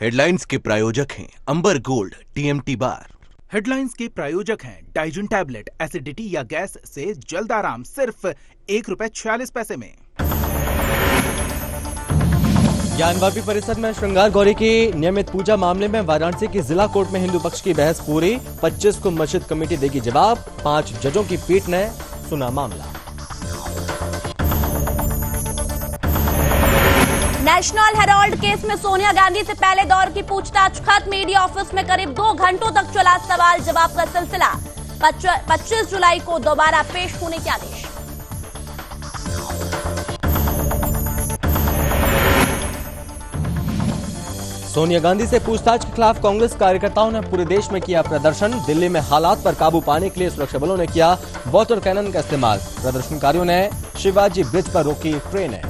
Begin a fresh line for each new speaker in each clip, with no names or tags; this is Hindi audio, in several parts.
हेडलाइंस के प्रायोजक हैं अंबर गोल्ड टीएमटी बार।
हेडलाइंस के प्रायोजक हैं डाइजिन टैबलेट, एसिडिटी या गैस से जल्द आराम, सिर्फ ₹1.46 में।
ज्ञानवापी परिसर में श्रृंगार गौरी की नियमित पूजा मामले में वाराणसी की जिला कोर्ट में हिंदू पक्ष की बहस पूरी। 25 को मस्जिद कमेटी देगी जवाब। 5 जजों की पीठ ने सुना मामला।
नेशनल हेराल्ड केस में सोनिया गांधी से पहले दौर की पूछताछ खत्म। मीडिया ऑफिस में करीब 2 घंटों तक चला सवाल जवाब का सिलसिला। 25 जुलाई को दोबारा पेश होने के आदेश।
सोनिया गांधी से पूछताछ के खिलाफ कांग्रेस कार्यकर्ताओं ने पूरे देश में किया प्रदर्शन। दिल्ली में हालात पर काबू पाने के लिए सुरक्षा बलों ने किया वाटर कैनन का इस्तेमाल। प्रदर्शनकारियों ने शिवाजी ब्रिज पर रोकी ट्रेनें।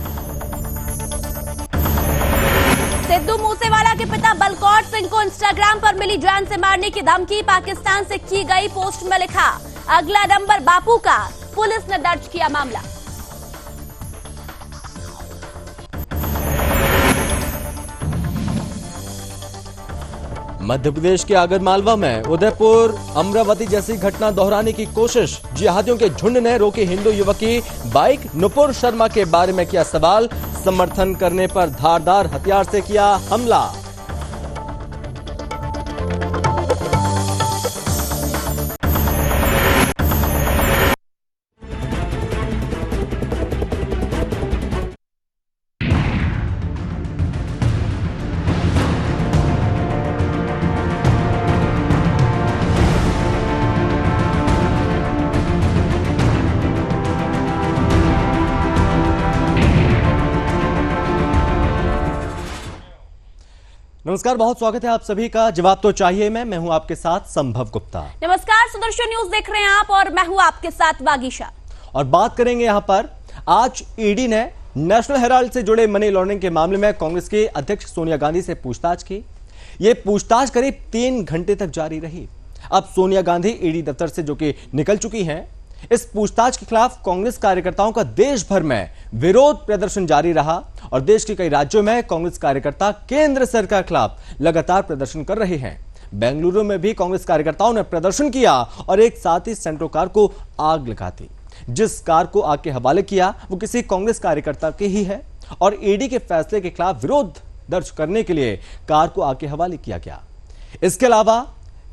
सिद्धू मूसेवाला के पिता बलकौर सिंह को इंस्टाग्राम पर मिली जान से मारने की धमकी। पाकिस्तान से की गई पोस्ट में लिखा, अगला नंबर बापू का। पुलिस ने दर्ज किया मामला।
मध्य प्रदेश के आगरमालवा में उदयपुर अमरावती जैसी घटना दोहराने की कोशिश। जिहादियों के झुंड ने रोकी हिंदू युवक की बाइक। नुपुर शर्मा के बारे में किया सवाल। समर्थन करने पर धारदार हथियार से किया हमला। नमस्कार, बहुत स्वागत है आप सभी का जवाब तो चाहिए मैं हूं आपके साथ संभव गुप्ता।
नमस्कार, सुदर्शन न्यूज देख रहे हैं आप और मैं हूं आपके साथ वागीशा।
और बात करेंगे यहां पर आज ईडी ने नेशनल हेराल्ड से जुड़े मनी लॉन्ड्रिंग के मामले में कांग्रेस के अध्यक्ष सोनिया गांधी से पूछताछ की। यह पूछताछ करीब 3 घंटे तक जारी रही। अब सोनिया गांधी ईडी दफ्तर से जो कि निकल चुकी हैं, इस पूछताछ के खिलाफ कांग्रेस कार्यकर्ताओं का देश भर में विरोध प्रदर्शन जारी रहा और देश के कई राज्यों में कांग्रेस कार्यकर्ता केंद्र सरकार के खिलाफ लगातार प्रदर्शन कर रहे हैं। बेंगलुरु में भी कांग्रेस कार्यकर्ताओं ने प्रदर्शन किया और एक साथ ही सेंट्रो कार को आग लगा दी। जिस कार को आग के हवाले किया वो किसी कांग्रेस कार्यकर्ता की ही है और ईडी के फैसले के खिलाफ विरोध दर्ज करने के लिए कार को आग के हवाले किया गया। इसके अलावा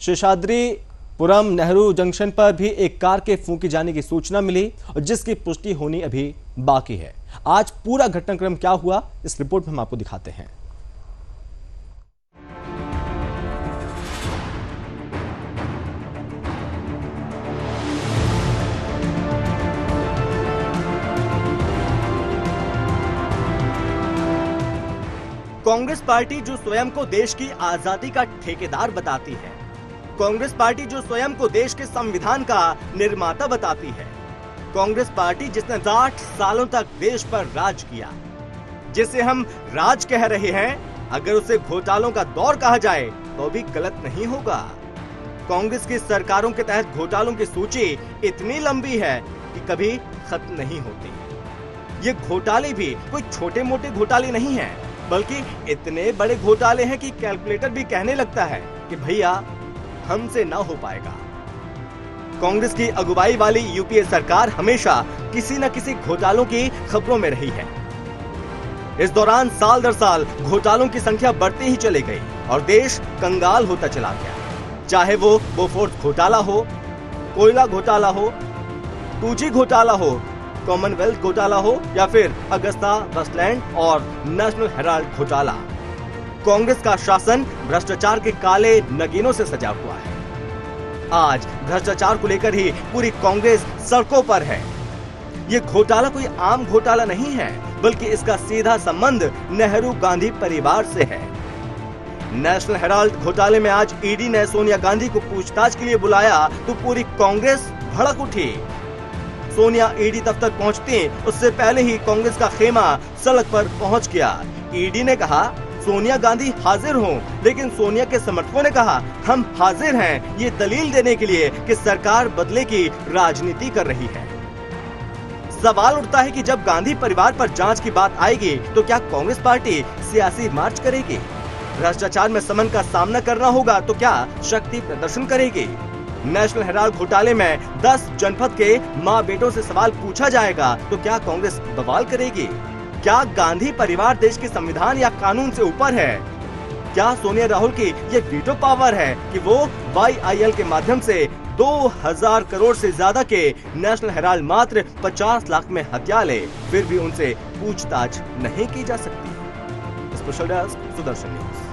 शेषाद्रीपुरम नेहरू जंक्शन पर भी एक कार के फूंकी जाने की सूचना मिली और जिसकी पुष्टि होनी अभी बाकी है। आज पूरा घटनाक्रम क्या हुआ इस रिपोर्ट में हम आपको दिखाते हैं। कांग्रेस पार्टी जो स्वयं को देश की आजादी का ठेकेदार बताती है, कांग्रेस पार्टी जो स्वयं को देश के संविधान का निर्माता बताती है, कांग्रेस पार्टी जिसने 60 सालों तक देश पर राज किया, जिसे हम राज कह रहे हैं, अगर उसे घोटालों का दौर कहा जाए तो भी गलत नहीं होगा। कांग्रेस की सरकारों के तहत घोटालों की सूची इतनी लंबी है कि कभी खत्म नहीं होती। ये घोटाले भी कोई छोटे मोटे घोटाले नहीं हैं, बल्कि इतने बड़े घोटाले हैं कि कैलकुलेटर भी कहने लगता है कि भैया हमसे ना हो पाएगा। कांग्रेस की अगुवाई वाली यूपीए सरकार हमेशा किसी न किसी घोटालों की खबरों में रही है। इस दौरान साल दर साल घोटालों की संख्या बढ़ती ही चली गई और देश कंगाल होता चला गया। चाहे वो बोफोर्स घोटाला हो, कोयला घोटाला हो, 2G घोटाला हो, कॉमनवेल्थ घोटाला हो या फिर अगस्ता वेस्टलैंड और नेशनल हेराल्ड घोटाला। कांग्रेस का शासन भ्रष्टाचार के काले नगीनों से सजा हुआ है। आज भ्रष्टाचार को लेकर ही पूरी कांग्रेस सड़कों पर है। ये घोटाला कोई आम घोटाला नहीं है, बल्कि इसका सीधा संबंध नेहरू गांधी परिवार से है। नेशनल हेराल्ड घोटाले में आज ईडी ने सोनिया गांधी को पूछताछ के लिए बुलाया तो पूरी कांग्रेस भड़क उठी। सोनिया ईडी दफ्तर पहुंचती उससे पहले ही कांग्रेस का खेमा सड़क पर पहुंच गया। ईडी ने कहा सोनिया गांधी हाजिर हों, लेकिन सोनिया के समर्थकों ने कहा हम हाजिर हैं ये दलील देने के लिए कि सरकार बदले की राजनीति कर रही है। सवाल उठता है कि जब गांधी परिवार पर जांच की बात आएगी तो क्या कांग्रेस पार्टी सियासी मार्च करेगी? भ्रष्टाचार में समन का सामना करना होगा तो क्या शक्ति प्रदर्शन करेगी? नेशनल हेराल्ड घोटाले में 10 जनपद के माँ बेटों से सवाल पूछा जाएगा तो क्या कांग्रेस बवाल करेगी? क्या गांधी परिवार देश के संविधान या कानून से ऊपर है? क्या सोनिया राहुल की ये वीटो पावर है कि वो YIL के माध्यम से 2000 करोड़ से ज्यादा के नेशनल हेराल्ड मात्र 50 लाख में हत्या ले, फिर भी उनसे पूछताछ नहीं की जा सकती? Special desk Sudarshan news.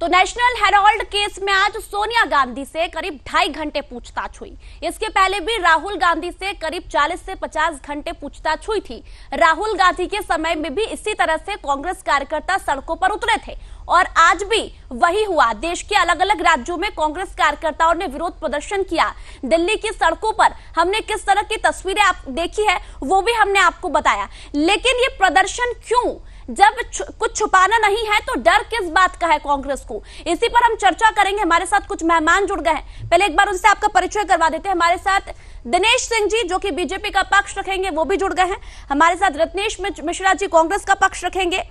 तो नेशनल हेराल्ड केस में आज सोनिया गांधी से करीब 2.5 घंटे पूछताछ हुई। इसके पहले भी राहुल गांधी से करीब 40 से 50 घंटे पूछताछ हुई थी। राहुल गांधी के समय में भी इसी तरह से कांग्रेस कार्यकर्ता सड़कों पर उतरे थे और आज भी वही हुआ। देश के अलग अलग राज्यों में कांग्रेस कार्यकर्ताओं ने विरोध प्रदर्शन किया। दिल्ली की सड़कों पर हमने किस तरह की तस्वीरें आप देखी है वो भी हमने आपको बताया। लेकिन ये प्रदर्शन क्यों? जब कुछ छुपाना नहीं है तो डर किस बात का है कांग्रेस को? इसी पर हम चर्चा करेंगे। हमारे साथ कुछ मेहमान जुड़ गए हैं। पहले एक बार उनसे आपका परिचय करवा देते हैं। हमारे साथ दिनेश सिंह जी जो कि बीजेपी का पक्ष रखेंगे वो भी जुड़ गए हैं। हमारे साथ रत्नेश मिश्रा जी कांग्रेस का पक्ष रखेंगे।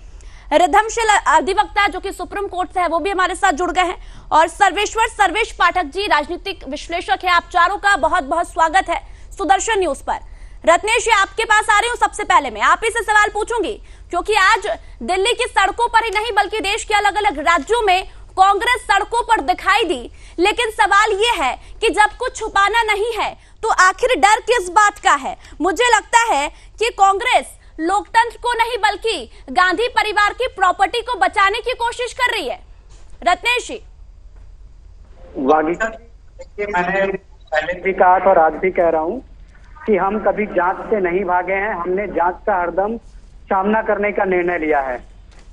रिद्धमशील अधिवक्ता जो कि सुप्रीम कोर्ट से है वो भी हमारे साथ जुड़ गए हैं। और सर्वेश पाठक जी राजनीतिक विश्लेषक है। आप चारों का बहुत बहुत स्वागत है सुदर्शन न्यूज पर। रत्नेश, आपके पास आ रही हूं। सबसे पहले मैं आप ही से सवाल पूछूंगी क्योंकि आज दिल्ली की सड़कों पर ही नहीं बल्कि देश के अलग अलग राज्यों में कांग्रेस सड़कों पर दिखाई दी। लेकिन सवाल यह है कि जब कुछ छुपाना नहीं है तो आखिर डर किस बात का है? मुझे लगता है कि कांग्रेस लोकतंत्र को नहीं बल्कि गांधी परिवार की प्रॉपर्टी को बचाने की कोशिश कर रही है। रत्नेश जी।
मैंने पहले भी कहा था और आज भी कह रहा हूं कि हम कभी जांच से नहीं भागे हैं। हमने जांच का हरदम सामना करने का निर्णय लिया है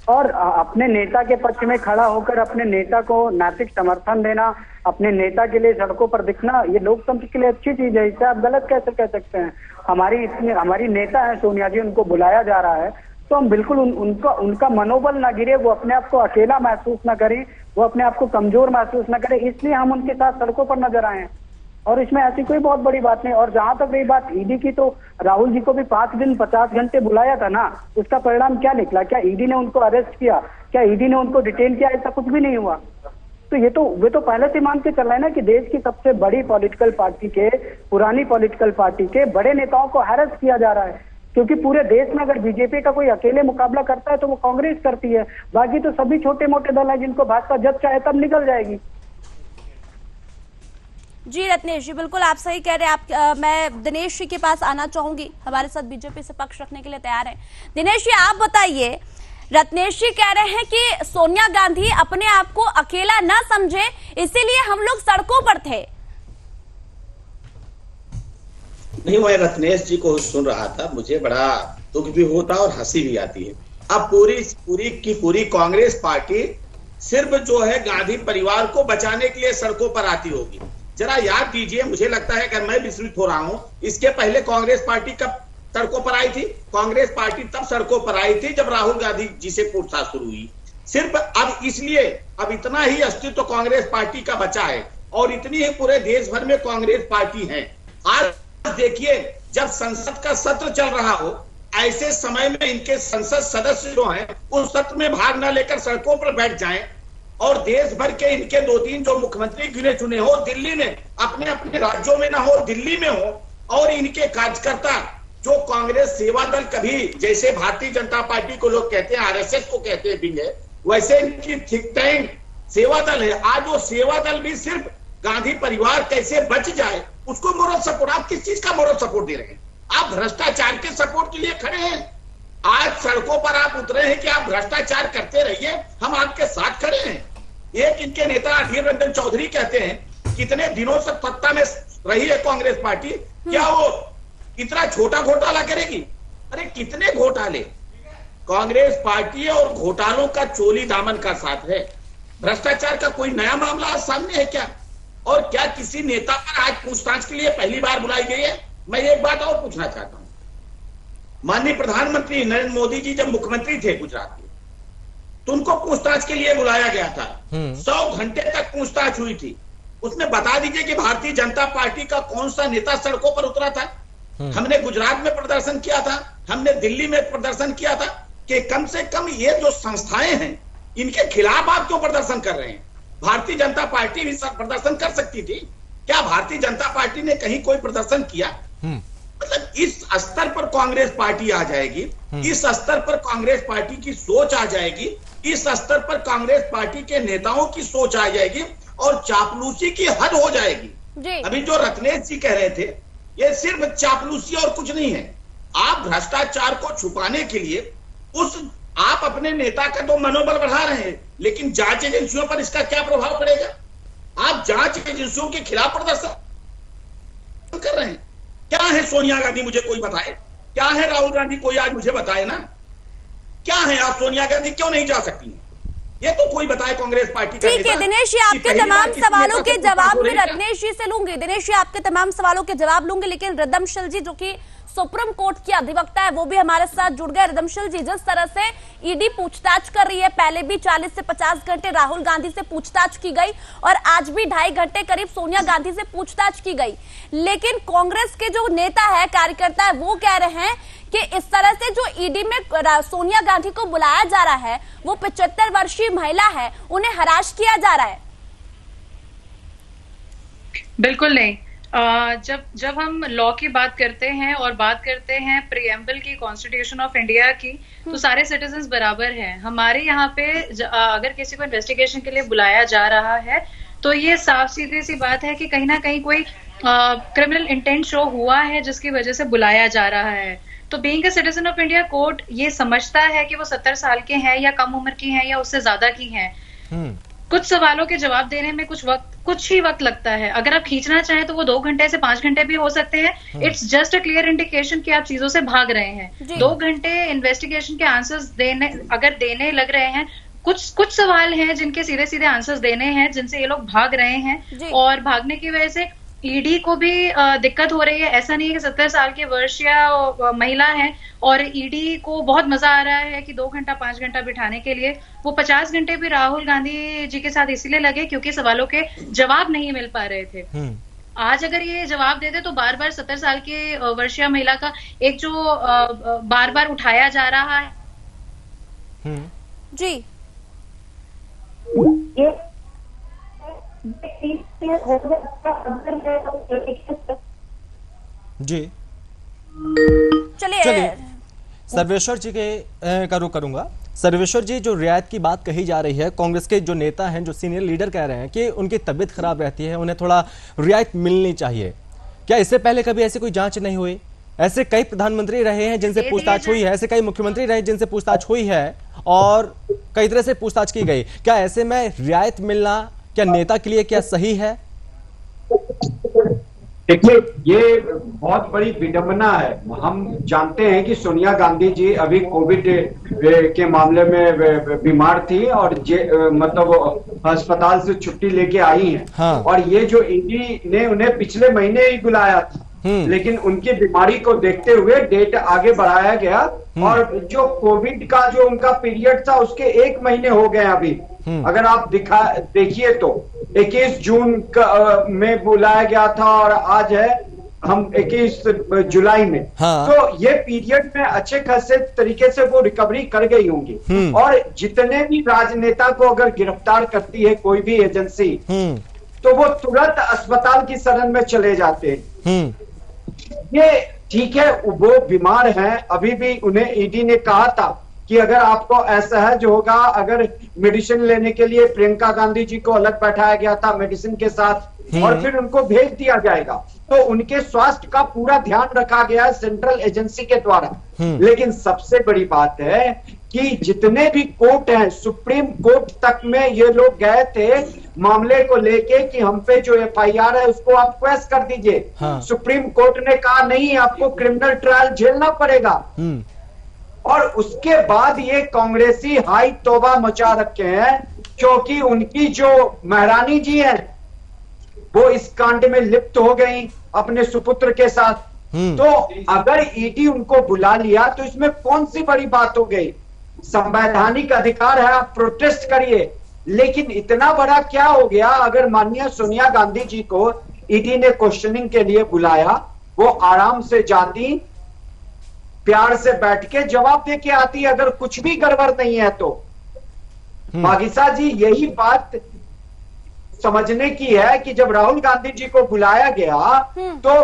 और अपने नेता के पक्ष में खड़ा होकर अपने नेता को नैतिक समर्थन देना, अपने नेता के लिए सड़कों पर दिखना, ये लोकतंत्र के लिए अच्छी चीज है। इसे आप गलत कैसे कह सकते हैं? हमारी नेता है सोनिया जी, उनको बुलाया जा रहा है तो हम बिल्कुल उनका मनोबल ना गिरे, वो अपने आप को अकेला महसूस ना करें, वो अपने आप को कमजोर महसूस ना करें, इसलिए हम उनके साथ सड़कों पर नजर आए हैं। और इसमें ऐसी कोई बहुत बड़ी बात नहीं। और जहां तक रही बात ईडी की, तो राहुल जी को भी 5 दिन 50 घंटे बुलाया था ना, उसका परिणाम क्या निकला? क्या ईडी ने उनको अरेस्ट किया? क्या ईडी ने उनको डिटेन किया? ऐसा कुछ भी नहीं हुआ। तो वे तो पहले से मान के चल रहे हैं ना कि देश की सबसे बड़ी पॉलिटिकल पार्टी के, पुरानी पॉलिटिकल पार्टी के बड़े नेताओं को हैरेस किया जा रहा है। क्योंकि पूरे देश में अगर बीजेपी का कोई अकेले मुकाबला करता है तो वो कांग्रेस करती है, बाकी तो सभी छोटे मोटे दल है जिनको भाजपा जब चाहे तब निकल जाएगी।
जी रत्नेश जी, बिल्कुल आप सही कह रहे हैं। मैं दिनेश जी के पास आना चाहूंगी, हमारे साथ बीजेपी से पक्ष रखने के लिए तैयार हैं। दिनेश जी आप बताइए, रत्नेश जी कह रहे हैं कि सोनिया गांधी अपने आप को अकेला न समझे इसीलिए हम लोग सड़कों पर थे।
नहीं, मैं रत्नेश जी को सुन रहा था, मुझे बड़ा दुख भी होता और हंसी भी आती है। अब पूरी कांग्रेस पार्टी सिर्फ जो है गांधी परिवार को बचाने के लिए सड़कों पर आती होगी। जरा याद कीजिए, मुझे लगता है अगर मैं विस्मित हो रहा हूं, इसके पहले कांग्रेस पार्टी कब सड़कों पर आई थी? कांग्रेस पार्टी तब सड़कों पर आई थी जब राहुल गांधी जी से पूछताछ शुरू हुई। सिर्फ अब इसलिए अब इतना ही अस्तित्व कांग्रेस पार्टी का बचा है और इतनी ही पूरे देश भर में कांग्रेस पार्टी है। आज देखिए, जब संसद का सत्र चल रहा हो, ऐसे समय में इनके संसद सदस्य जो हैं उस सत्र में भाग न लेकर सड़कों पर बैठ जाएं और देश भर के इनके 2-3 जो मुख्यमंत्री गिने चुने हो दिल्ली में, अपने अपने राज्यों में ना हो, दिल्ली में हो, और इनके कार्यकर्ता जो कांग्रेस सेवा दल, कभी जैसे भारतीय जनता पार्टी को लोग कहते हैं, आरएसएस को कहते हैं बिंग है, वैसे इनकी थिंक टैंक सेवा दल है। आज वो सेवा दल भी सिर्फ गांधी परिवार कैसे बच जाए उसको मोरल सपोर्ट। आप किस चीज का मोरल सपोर्ट दे रहे हैं? आप भ्रष्टाचार के सपोर्ट के लिए खड़े हैं। आज सड़कों पर आप उतरे हैं कि आप भ्रष्टाचार करते रहिए, हम आपके साथ खड़े हैं। एक इनके नेता अधीर रंजन चौधरी कहते हैं कितने दिनों से सत्ता में रही है कांग्रेस पार्टी, क्या वो इतना छोटा घोटाला करेगी? अरे कितने घोटाले! कांग्रेस पार्टी है और घोटालों का चोली दामन का साथ है। भ्रष्टाचार का कोई नया मामला आज सामने है क्या? और क्या किसी नेता पर आज पूछताछ के लिए पहली बार बुलाई गई है? मैं एक बात और पूछना चाहता हूं। माननीय प्रधानमंत्री नरेंद्र मोदी जी जब मुख्यमंत्री थे गुजरात के, तो उनको पूछताछ के लिए बुलाया गया था। 100 घंटे तक पूछताछ हुई थी। उसमें बता दीजिए कि भारतीय जनता पार्टी का कौन सा नेता सड़कों पर उतरा था। हमने गुजरात में प्रदर्शन किया था, हमने दिल्ली में प्रदर्शन किया था, कि कम से कम ये जो संस्थाएं हैं इनके खिलाफ आप क्यों प्रदर्शन कर रहे हैं। भारतीय जनता पार्टी भी प्रदर्शन कर सकती थी। क्या भारतीय जनता पार्टी ने कहीं कोई प्रदर्शन किया? मतलब इस स्तर पर कांग्रेस पार्टी आ जाएगी, इस स्तर पर कांग्रेस पार्टी की सोच आ जाएगी, इस स्तर पर कांग्रेस पार्टी के नेताओं की सोच आ जाएगी और चापलूसी की हद हो जाएगी। अभी जो रत्नेश जी कह रहे थे, ये सिर्फ चापलूसी और कुछ नहीं है। आप भ्रष्टाचार को छुपाने के लिए आप अपने नेता का तो मनोबल बढ़ा रहे हैं, लेकिन जांच एजेंसियों पर इसका क्या प्रभाव पड़ेगा? आप जांच एजेंसियों के खिलाफ प्रदर्शन कर रहे हैं। क्या है सोनिया गांधी, मुझे कोई बताए? क्या है राहुल गांधी, कोई आज मुझे बताए ना। क्या है आप? सोनिया गांधी क्यों नहीं जा सकती हैं? ये तो कोई बताए कांग्रेस पार्टी का।
ठीक है दिनेश जी, आपके तमाम सवालों के जवाब मैं रत्नेश जी से लूंगी। दिनेश जी, आपके तमाम सवालों के जवाब लूंगी, लेकिन रिद्धमशल जी जो कि सुप्रीम कोर्ट के अधिवक्ता है वो भी हमारे साथ जुड़ गए। रिद्धमशल जी, जिस तरह से ईडी पूछताछ कर रही है, पहले भी 40 से 50 घंटे राहुल गांधी से पूछताछ की गई और आज भी 2.5 घंटे करीब सोनिया गांधी से पूछताछ की गई, लेकिन कांग्रेस के जो नेता है, कार्यकर्ता है, वो कह रहे हैं कि इस तरह से जो ईडी में सोनिया गांधी को बुलाया जा रहा है, वो 75 वर्षीय महिला है, उन्हें हरास किया जा रहा है।
बिल्कुल नहीं। जब हम लॉ की बात करते हैं और बात करते हैं प्रीएम्बल की, कॉन्स्टिट्यूशन ऑफ इंडिया की, तो सारे सिटीजन्स बराबर हैं। हमारे यहाँ पे अगर किसी को इन्वेस्टिगेशन के लिए बुलाया जा रहा है तो ये साफ सीधी सी बात है कि कहीं ना कहीं कोई क्रिमिनल इंटेंट शो हुआ है जिसकी वजह से बुलाया जा रहा है। तो being a citizen of India, court ये समझता है कि वो 70 साल के हैं या कम उम्र की हैं या उससे ज्यादा की हैं। कुछ सवालों के जवाब देने में कुछ ही वक्त लगता है। अगर आप खींचना चाहें तो वो 2 घंटे से 5 घंटे भी हो सकते हैं। It's just a clear indication कि आप चीजों से भाग रहे हैं। 2 घंटे इन्वेस्टिगेशन के आंसर्स देने लग रहे हैं। कुछ सवाल हैं जिनके सीधे सीधे आंसर्स देने हैं, जिनसे ये लोग भाग रहे हैं और भागने की वजह से ईडी को भी दिक्कत हो रही है। ऐसा नहीं है कि 70 साल के वर्ष या महिला है और ईडी को बहुत मजा आ रहा है कि 2 घंटा 5 घंटा बिठाने के लिए। वो 50 घंटे भी राहुल गांधी जी के साथ इसीलिए लगे क्योंकि सवालों के जवाब नहीं मिल पा रहे थे। आज अगर ये जवाब देते तो बार बार 70 साल के वर्षीय महिला का एक जो बार बार उठाया जा रहा है
जी
जी
चलिए
सर्वेश्वर जी के का रुख करूंगा। सर्वेश्वर जी, जो रियायत की बात कही जा रही है, कांग्रेस के जो नेता हैं, जो सीनियर लीडर कह रहे हैं कि उनकी तबीयत खराब रहती है, उन्हें थोड़ा रियायत मिलनी चाहिए। क्या इससे पहले कभी ऐसी कोई जांच नहीं हुई? ऐसे कई प्रधानमंत्री रहे हैं जिनसे पूछताछ हुई है, ऐसे कई मुख्यमंत्री रहे जिनसे पूछताछ हुई है और कई तरह से पूछताछ की गई। क्या ऐसे में रियायत मिलना क्या नेता के लिए क्या सही है?
देखिए, ये बहुत बड़ी विडंबना है। हम जानते हैं कि सोनिया गांधी जी अभी कोविड के मामले में बीमार थी और मतलब अस्पताल से छुट्टी लेके आई हैं। हाँ। और ये जो ईडी ने उन्हें पिछले महीने ही बुलाया था, लेकिन उनकी बीमारी को देखते हुए डेट आगे बढ़ाया गया और जो कोविड का जो उनका पीरियड था उसके 1 महीने हो गए अभी। अगर आप देखिए तो 21 जून में बुलाया गया था और आज है हम 21 जुलाई में। हाँ। तो ये पीरियड में अच्छे खासे तरीके से वो रिकवरी कर गई होंगी। और जितने भी राजनेता को अगर गिरफ्तार करती है कोई भी एजेंसी तो वो तुरंत अस्पताल की शरण में चले जाते हैं। ये ठीक है, वो बीमार हैं, अभी भी उन्हें ईडी ने कहा था कि अगर आपको ऐसा है जो होगा, अगर मेडिसिन लेने के लिए प्रियंका गांधी जी को अलग बैठाया गया था मेडिसिन के साथ और फिर उनको भेज दिया जाएगा, तो उनके स्वास्थ्य का पूरा ध्यान रखा गया है सेंट्रल एजेंसी के द्वारा। लेकिन सबसे बड़ी बात है कि जितने भी कोर्ट हैं, सुप्रीम कोर्ट तक में ये लोग गए थे मामले को लेके कि हम पे जो एफआईआर है उसको आप क्वेश कर दीजिए। हाँ। सुप्रीम कोर्ट ने कहा नहीं, आपको क्रिमिनल ट्रायल झेलना पड़ेगा। और उसके बाद ये कांग्रेसी हाई तौबा मचा रखे हैं क्योंकि उनकी जो महारानी जी हैं वो इस कांड में लिप्त हो गई अपने सुपुत्र के साथ। तो अगर ईडी उनको बुला लिया तो इसमें कौन सी बड़ी बात हो गई? संवैधानिक अधिकार है, आप प्रोटेस्ट करिए, लेकिन इतना बड़ा क्या हो गया? अगर माननीय सोनिया गांधी जी को ईडी ने क्वेश्चनिंग के लिए बुलाया, वो आराम से जाती, प्यार से बैठ के जवाब दे के आती, अगर कुछ भी गड़बड़ नहीं है तो। बागीसा जी, यही बात समझने की है कि जब राहुल गांधी जी को बुलाया गया तो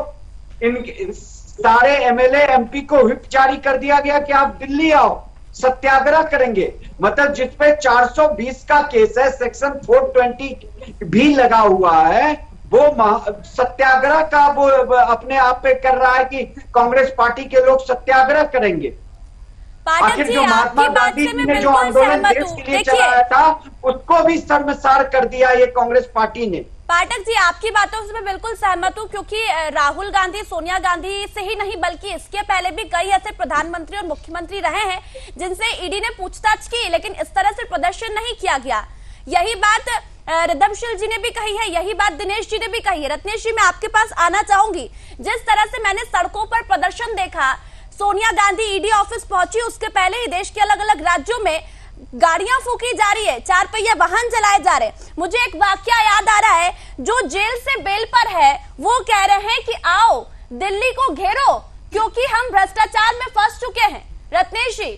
इन सारे एमएलए एमपी को व्हिप जारी कर दिया गया कि आप दिल्ली आओ, सत्याग्रह करेंगे। मतलब जिसपे 420 का केस है, सेक्शन 420 भी लगा हुआ है, वो सत्याग्रह का वो अपने आप पे कर रहा है कि कांग्रेस पार्टी के लोग सत्याग्रह करेंगे। आखिर जो महात्मा गांधी जी ने जो आंदोलन देश के लिए चलाया था, उसको भी शर्मसार कर दिया ये कांग्रेस पार्टी ने।
पाठक जी, आपकी बातों से मैं बिल्कुल सहमत हूं, क्योंकि राहुल गांधी सोनिया गांधी से ही नहीं बल्कि इसके पहले भी कई ऐसे प्रधानमंत्री और मुख्यमंत्री रहे हैं जिनसे ईडी ने पूछताछ की, लेकिन इस तरह से प्रदर्शन नहीं किया गया। यही बात रिद्धमशील जी ने भी कही है, यही बात दिनेश जी ने भी कही है। रत्नेश जी, मैं आपके पास आना चाहूंगी। जिस तरह से मैंने सड़कों पर प्रदर्शन देखा, सोनिया गांधी ईडी ऑफिस पहुंची, उसके पहले ही देश के अलग अलग राज्यों में गाड़ियां फूकी जा रही है, 4 पहिया वाहन चलाए जा रहे हैं। मुझे एक वाकया याद आ रहा है, जो जेल से बेल पर है वो कह रहे हैं कि आओ दिल्ली को घेरो क्योंकि हम भ्रष्टाचार में फंस चुके हैं। रत्नेश जी।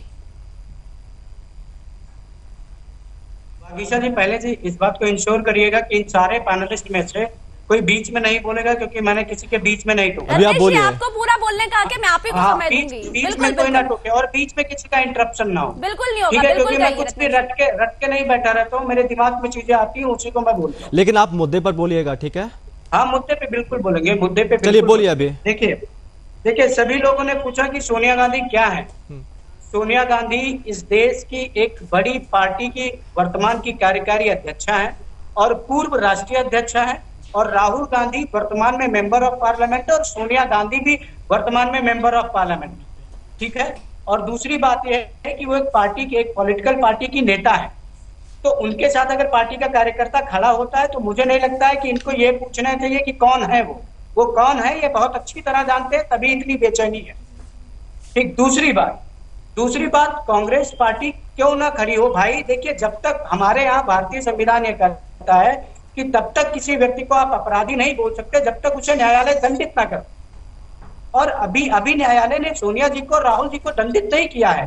बागीसा जी, पहले जी इस बात को इंश्योर करिएगा कि इन सारे पैनलिस्ट में से कोई बीच में नहीं बोलेगा, क्योंकि मैंने किसी के बीच में नहीं टोका।
आपको पूरा बोलने का कि मैं आप ही को समय दूंगी।
बीच में कोई ना टोके और बीच में किसी का इंटरप्शन ना हो।
बिल्कुल नहीं होगा,
ठीक है,
बिल्कुल
क्योंकि मैं कुछ भी रट के नहीं बैठा रहता हूँ, मेरे दिमाग में चीजें आती हैं, उसी को मैं बोलता हूँ।
लेकिन आप मुद्दे पर बोलिएगा, ठीक है?
हाँ, मुद्दे पे बिल्कुल बोलेंगे, मुद्दे पे।
चलिए बोलिए। अभी
देखिए, सभी लोगों ने पूछा कि सोनिया गांधी क्या है। सोनिया गांधी इस देश की एक बड़ी पार्टी की वर्तमान की कार्यकारी अध्यक्षा है और पूर्व राष्ट्रीय अध्यक्षा है, और राहुल गांधी वर्तमान में मेंबर ऑफ पार्लियामेंट और सोनिया गांधी भी वर्तमान में मेंबर ऑफ पार्लियामेंट, ठीक है। और दूसरी बात यह है कि वो एक पॉलिटिकल पार्टी की नेता है, तो उनके साथ अगर पार्टी का कार्यकर्ता खड़ा होता है तो मुझे नहीं लगता है कि इनको ये पूछना चाहिए कि कौन है वो कौन है, ये बहुत अच्छी तरह जानते हैं, तभी इतनी बेचैनी है। ठीक। दूसरी बात, कांग्रेस पार्टी क्यों ना खड़ी हो भाई। देखिए, जब तक हमारे यहाँ भारतीय संविधान ये कहता है कि तब तक किसी व्यक्ति को आप अपराधी नहीं बोल सकते जब तक उसे न्यायालय दंडित ना करे, और अभी न्यायालय ने सोनिया जी को, राहुल जी को दंडित नहीं किया है।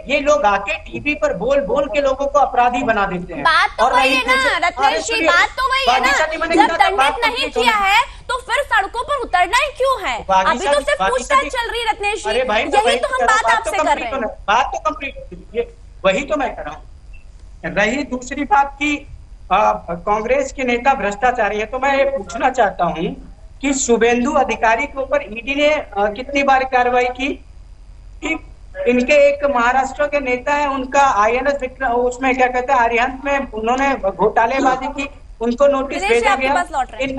ये लोग आके टीवी पर बोल के लोगों को अपराधी बना देते हैं।
बात तो वही है ना रत्नेश जी, बात तो वही है ना, जब दंडित नहीं किया है तो फिर सड़कों पर उतरना ही क्यों है? अभी तो सिर्फ पूछताछ चल रही है रत्नेश जी, यही तो हम बात आपसे कर रहे हैं।
बात तो कंप्लीट, वही तो मैं कर रहा हूँ। रही दूसरी बात की कांग्रेस के नेता भ्रष्टाचारी है, तो मैं ये पूछना चाहता हूँ कि शुभेंदु अधिकारी के ऊपर ईडी ने कितनी बार कार्रवाई की? कि इनके एक महाराष्ट्र के नेता है, उनका INS उसमें क्या कहते हैं अरिहंत में उन्होंने घोटालेबाजी की, उनको नोटिस भेजा गया।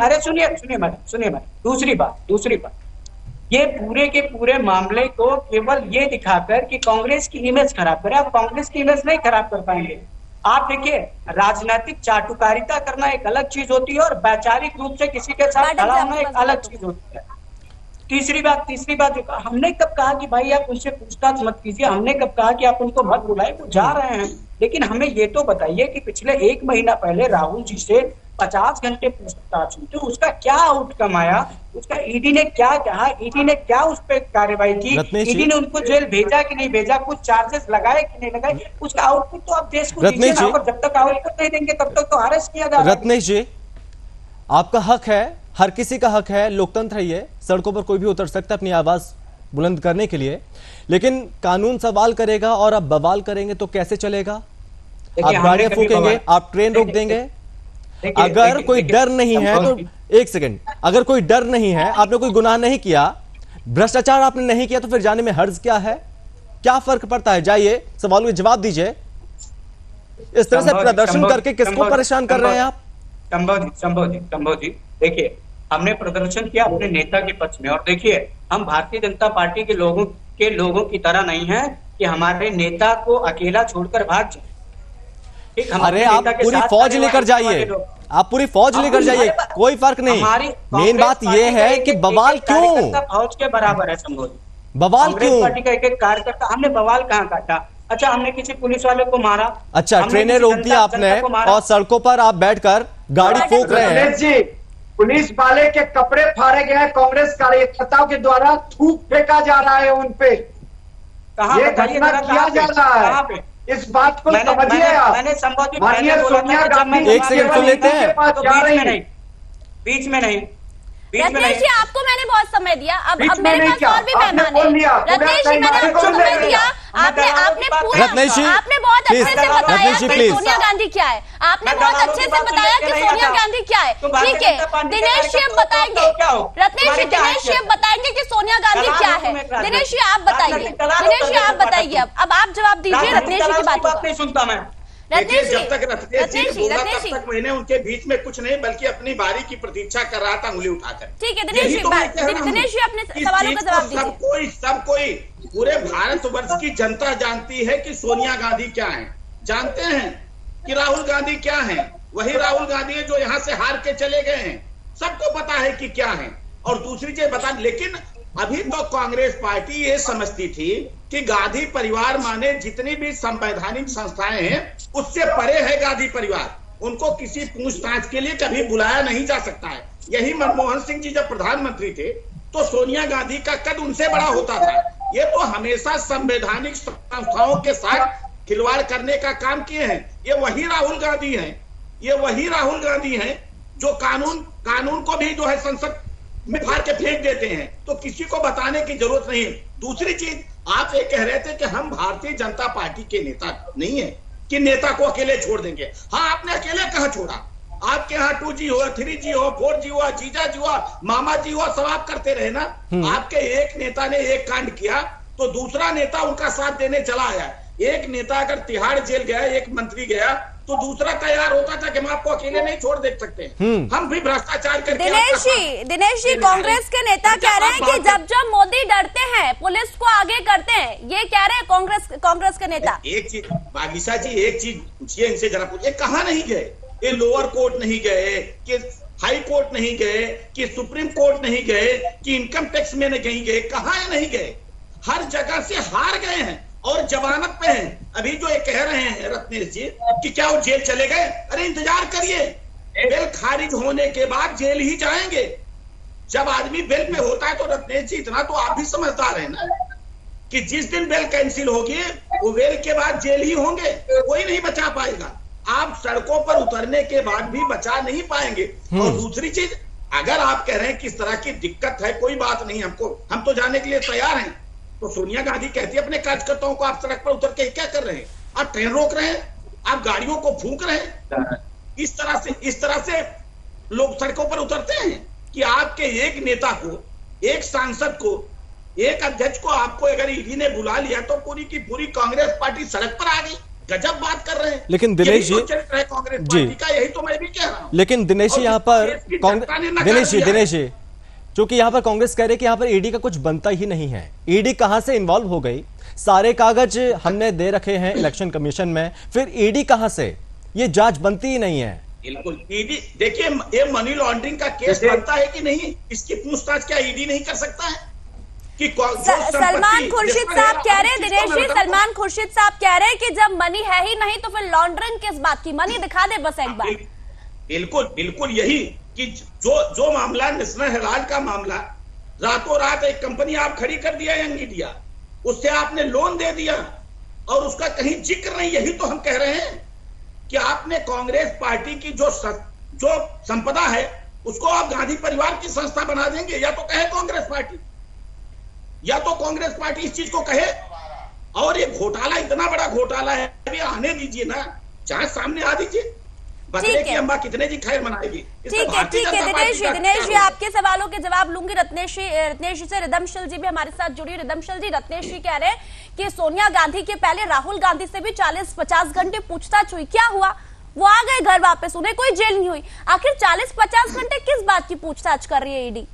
अरे सुनिए मैडम, दूसरी बात, ये पूरे के पूरे मामले को केवल ये दिखाकर कि कांग्रेस की इमेज खराब करे, आप कांग्रेस की इमेज नहीं खराब कर पाएंगे। आप देखिए, राजनीतिक चाटुकारिता करना एक अलग चीज होती है और वैचारिक रूप से किसी के साथ खड़ा होना एक अलग चीज होती है। तीसरी बात, हमने कब कहा कि भाई आप उनसे पूछताछ मत कीजिए, हमने कब कहा कि आप उनको मत बुलाए, वो जा रहे हैं। लेकिन हमें ये तो बताइए कि पिछले 1 महीना पहले राहुल जी से 50 घंटे पूछताछ हुई, तो उसका क्या आउटकम आया? उसका ईडी ने क्या कहा? ईडी ने क्या उस पर कार्रवाई की? ईडी ने उनको जेल भेजा कि नहीं भेजा? कुछ चार्जेस लगाए कि नहीं लगाए? उसका आउटपुट तो आप देश को दीजिए ना, और जब तक आउटपुट नहीं देंगे तब तक तो अरेस्ट किया जा रहा है।
रत्नेश जी, आपका हक है, हर किसी का हक है, लोकतंत्र है ये, सड़कों पर कोई भी उतर सकता है अपनी आवाज बुलंद करने के लिए, लेकिन कानून सवाल करेगा और आप बवाल करेंगे तो कैसे चलेगा? आप गाड़ियां फूकेंगे, आप ट्रेन रोक देंगे। अगर कोई डर नहीं है तो एक सेकंड, अगर कोई डर नहीं है, आपने कोई गुनाह नहीं किया, भ्रष्टाचार आपने नहीं किया, तो फिर जाने में हर्ज क्या है? क्या फर्क पड़ता है? जाइए, सवालों के जवाब दीजिए। इस तरह से प्रदर्शन करके किसको परेशान कर रहे हैं आप?
शंभू जी, देखिए, हमने प्रदर्शन किया अपने नेता के पक्ष में, और देखिए, हम भारतीय जनता पार्टी के लोगों की तरह नहीं है कि हमारे नेता को अकेला छोड़कर भाग जाए।
अरे आप पूरी फौज लेकर जाइए, आप पूरी फौज लेकर जाइए, कोई फर्क नहीं। मेन बात यह है कि बवाल क्यों?
फौज के बराबर है शंभू जी।
बवाल क्यों?
पार्टी का एक कार्यकर्ता, हमने बवाल कहाँ काटा? अच्छा हमने किसी पुलिस वाले को मारा,
अच्छा
हमने
ट्रेनें
किसी
रोक दी आपने
जनता को मारा।
और सड़कों पर आप बैठकर गाड़ी फूंक रहे हैं।
रत्नेश जी, पुलिस वाले के कपड़े फाड़े गए हैं, कांग्रेस कार्यकर्ताओं के द्वारा थूक फेंका जा रहा है उन पे।
कहाँ
ये
बताइए
घटना
जरा,
किया
कहाँ
जा
पे?
रहा
कहाँ
है,
पे?
इस बात को
मैंने
समझिए आप।
मैंने संबोधित
माननीय
पहले बोला था
सोनिया
कि जब मैं
गांधी
एक सेकंड सुन लेते हैं।
तो
जा रही
बीच में नहीं
रत्नेश जी आपको मैंने बहुत समय दिया, अब
बीच में
मेरे
नहीं
पास
क्या?
और भी
आपने
मेहमान
बोल
हैं।
लिया, पूरा
रत्नेश जी
टाइम
मैंने
आपने
आपको
बोल
समय
लिया।
दिया, आपने पूरा
रत्नेश जी,
आपने बहुत अच्छे
प्लीज,
से बताया
रत्नेश जी,
कि
प्लीज।
सोनिया गांधी क्या है, आपने
मैं
बहुत
दलालों
अच्छे
की
से
बात
बताया
सुनने
कि
के नहीं
सोनिया
आता।
गांधी क्या है।
तो भारतीय
ठीक है,
जनता पार्टी के
दिनेश जी अब
कार्यकर्ता
बताएंगे,
तो क्या हो?
रत्नेश जी
तुम्हारी क्या
दिनेश जी अब
हैसियत?
बताएंगे कि सोनिया गांधी
दलाल
क्या
हो
है।
तुम एक राजनीतिक।
दिनेश जी आप बताइए,
राजनीतिक दलाल हो
दिनेश जी
करके
आप
तुम
बताइए,
बात
अब आप जवाब दीजिए रत्नेश जी की बातों
बात
का।
नहीं सुनता मैं।
रत्नेश जी,
जब तक रत्नेश जी ने बोला
रत्नेश
तब
जी,
तक मैंने उनके बीच में कुछ नहीं बल्कि अपनी बारी की प्रतीक्षा कर रहा था उंगली उठाकर।
ठीक है दिनेश
यही
जी,
तो मैं कह रहा हूं।
दिनेश जी अपने
इस
सवालों
चीज
का जवाब
को
दीजिए।
सब कोई पूरे भारतवर्ष की जनता जानती है कि सोनिया गांधी क्या है, जानते हैं कि राहुल गांधी क्या है। वही राहुल गांधी है जो यहाँ से हार के चले गए हैं, सबको पता है कि क्या है। और दूसरी चीज बता, लेकिन अभी तो कांग्रेस पार्टी ये समझती थी कि गांधी परिवार माने जितनी भी संवैधानिक संस्थाएं हैं उससे परे है गांधी परिवार, उनको किसी पूछताछ के लिए कभी बुलाया नहीं जा सकता है। यही मनमोहन सिंह जी जब प्रधानमंत्री थे तो सोनिया गांधी का कद उनसे बड़ा होता था। ये तो हमेशा संवैधानिक संस्थाओं के साथ खिलवाड़ करने का काम किए हैं। ये वही राहुल गांधी हैं, ये वही राहुल गांधी हैं जो कानून को भी जो है संसद में फाड़ के फेंक देते हैं। तो किसी को बताने की जरूरत नहीं है। दूसरी चीज, आप ये कह रहे थे कि हम भारतीय जनता पार्टी के नेता नहीं है कि नेता को अकेले छोड़ देंगे। हाँ, आपने अकेले कहाँ छोड़ा? आपके यहाँ 2G हो, 3G हो, 4G हो, जीजा जी हो, मामा जी हो, सब आप करते रहे ना। आपके एक नेता ने एक कांड किया तो दूसरा नेता उनका साथ देने चला आया। एक नेता अगर तिहाड़ जेल गया, एक मंत्री गया, तो दूसरा तैयार होता था कि हम आपको अकेले नहीं छोड़ दे सकते। हम भी भ्रष्टाचार करके
दिनेश जी कांग्रेस के नेता कह रहे हैं कि जब मोदी डरते हैं पुलिस को आगे करते हैं, ये कह रहे हैं कांग्रेस के नेता।
एक चीज बागीशा जी, एक चीज पूछिए इनसे जरा, पूछिए कहाँ नहीं गए? ये लोअर कोर्ट नहीं गए कि हाई कोर्ट नहीं गए कि सुप्रीम कोर्ट नहीं गए कि इनकम टैक्स में नहीं गए, कहाँ नहीं गए? हर जगह से हार गए हैं और जमानत पे हैं। अभी जो ये कह रहे हैं रत्नेश जी कि क्या वो जेल चले गए, अरे इंतजार करिए, बेल खारिज होने के बाद जेल ही जाएंगे। जब आदमी बेल पे होता है तो रत्नेश जी इतना तो आप भी समझदार है ना कि जिस दिन बेल कैंसिल होगी वो बेल के बाद जेल ही होंगे, कोई नहीं बचा पाएगा। आप सड़कों पर उतरने के बाद भी बचा नहीं पाएंगे। और दूसरी चीज, अगर आप कह रहे हैं किस तरह की दिक्कत है, कोई बात नहीं, हम तो जाने के लिए तैयार हैं। तो सोनिया गांधी कहती है अपने कार्यकर्ताओं को आप सड़क पर उतर के क्या कर रहे हैं? आप ट्रेन रोक रहे हैं, आप गाड़ियों को फूंक रहे हैं। इस तरह से लोग सड़कों पर उतरते हैं कि आपके एक नेता को, एक सांसद को, एक अध्यक्ष को आपको अगर ईडी ने बुला लिया तो पूरी की पूरी कांग्रेस पार्टी सड़क पर आ गई। गजब बात कर रहे हैं।
लेकिन दिनेश जी,
कांग्रेस पार्टी का यही तो मैं भी कह रहा हूं।
लेकिन दिनेश जी यहाँ पर दिनेश जी क्योंकि यहाँ पर कांग्रेस कह रहे हैं कि यहाँ पर ईडी का कुछ बनता ही नहीं है। ईडी कहां से इन्वॉल्व हो गई? सारे कागज हमने दे रखे हैं इलेक्शन कमीशन में, फिर ईडी कहां से? ये जांच बनती ही नहीं है।
बिल्कुल ईडी, देखिए ये मनी लॉन्ड्रिंग का केस बनता है कि नहीं, इसकी पूछताछ क्या ईडी नहीं कर सकता है? कि
सलमान खुर्शीद साहब कह रहे हैं, दिनेश जी सलमान खुर्शीद साहब कह रहे हैं कि जब मनी है ही नहीं तो फिर लॉन्ड्रिंग किस बात की? मनी दिखा दे बस एक बार।
बिल्कुल यही कि जो मामला नेशनल हेराल्ड का मामला, रातों रात एक कंपनी आप खड़ी कर दिया यंग इंडिया, उससे आपने लोन दे दिया और उसका कहीं जिक्र नहीं। यही तो हम कह रहे हैं कि आपने कांग्रेस पार्टी की जो संपदा है उसको आप गांधी परिवार की संस्था बना देंगे। या तो कहे कांग्रेस पार्टी, या तो कांग्रेस पार्टी इस चीज को कहे। और ये घोटाला इतना बड़ा घोटाला है, अभी आने दीजिए ना, जांच सामने आ दीजिए, बदले की अम्मा कितने जी खैर मनाएगी।
ठीक है दिनेश जी आपके सवालों के जवाब लूंगी। रत्नेश जी से रिदमशल जी भी हमारे साथ जुड़ी। रिदमशल जी, रत्नेश जी कह रहे हैं कि सोनिया गांधी के पहले राहुल गांधी से भी 40-50 घंटे पूछताछ हुई, क्या हुआ? वो आ गए घर वापस, उन्हें कोई जेल नहीं हुई। आखिर 40-50 घंटे किस बात की पूछताछ कर रही है ईडी?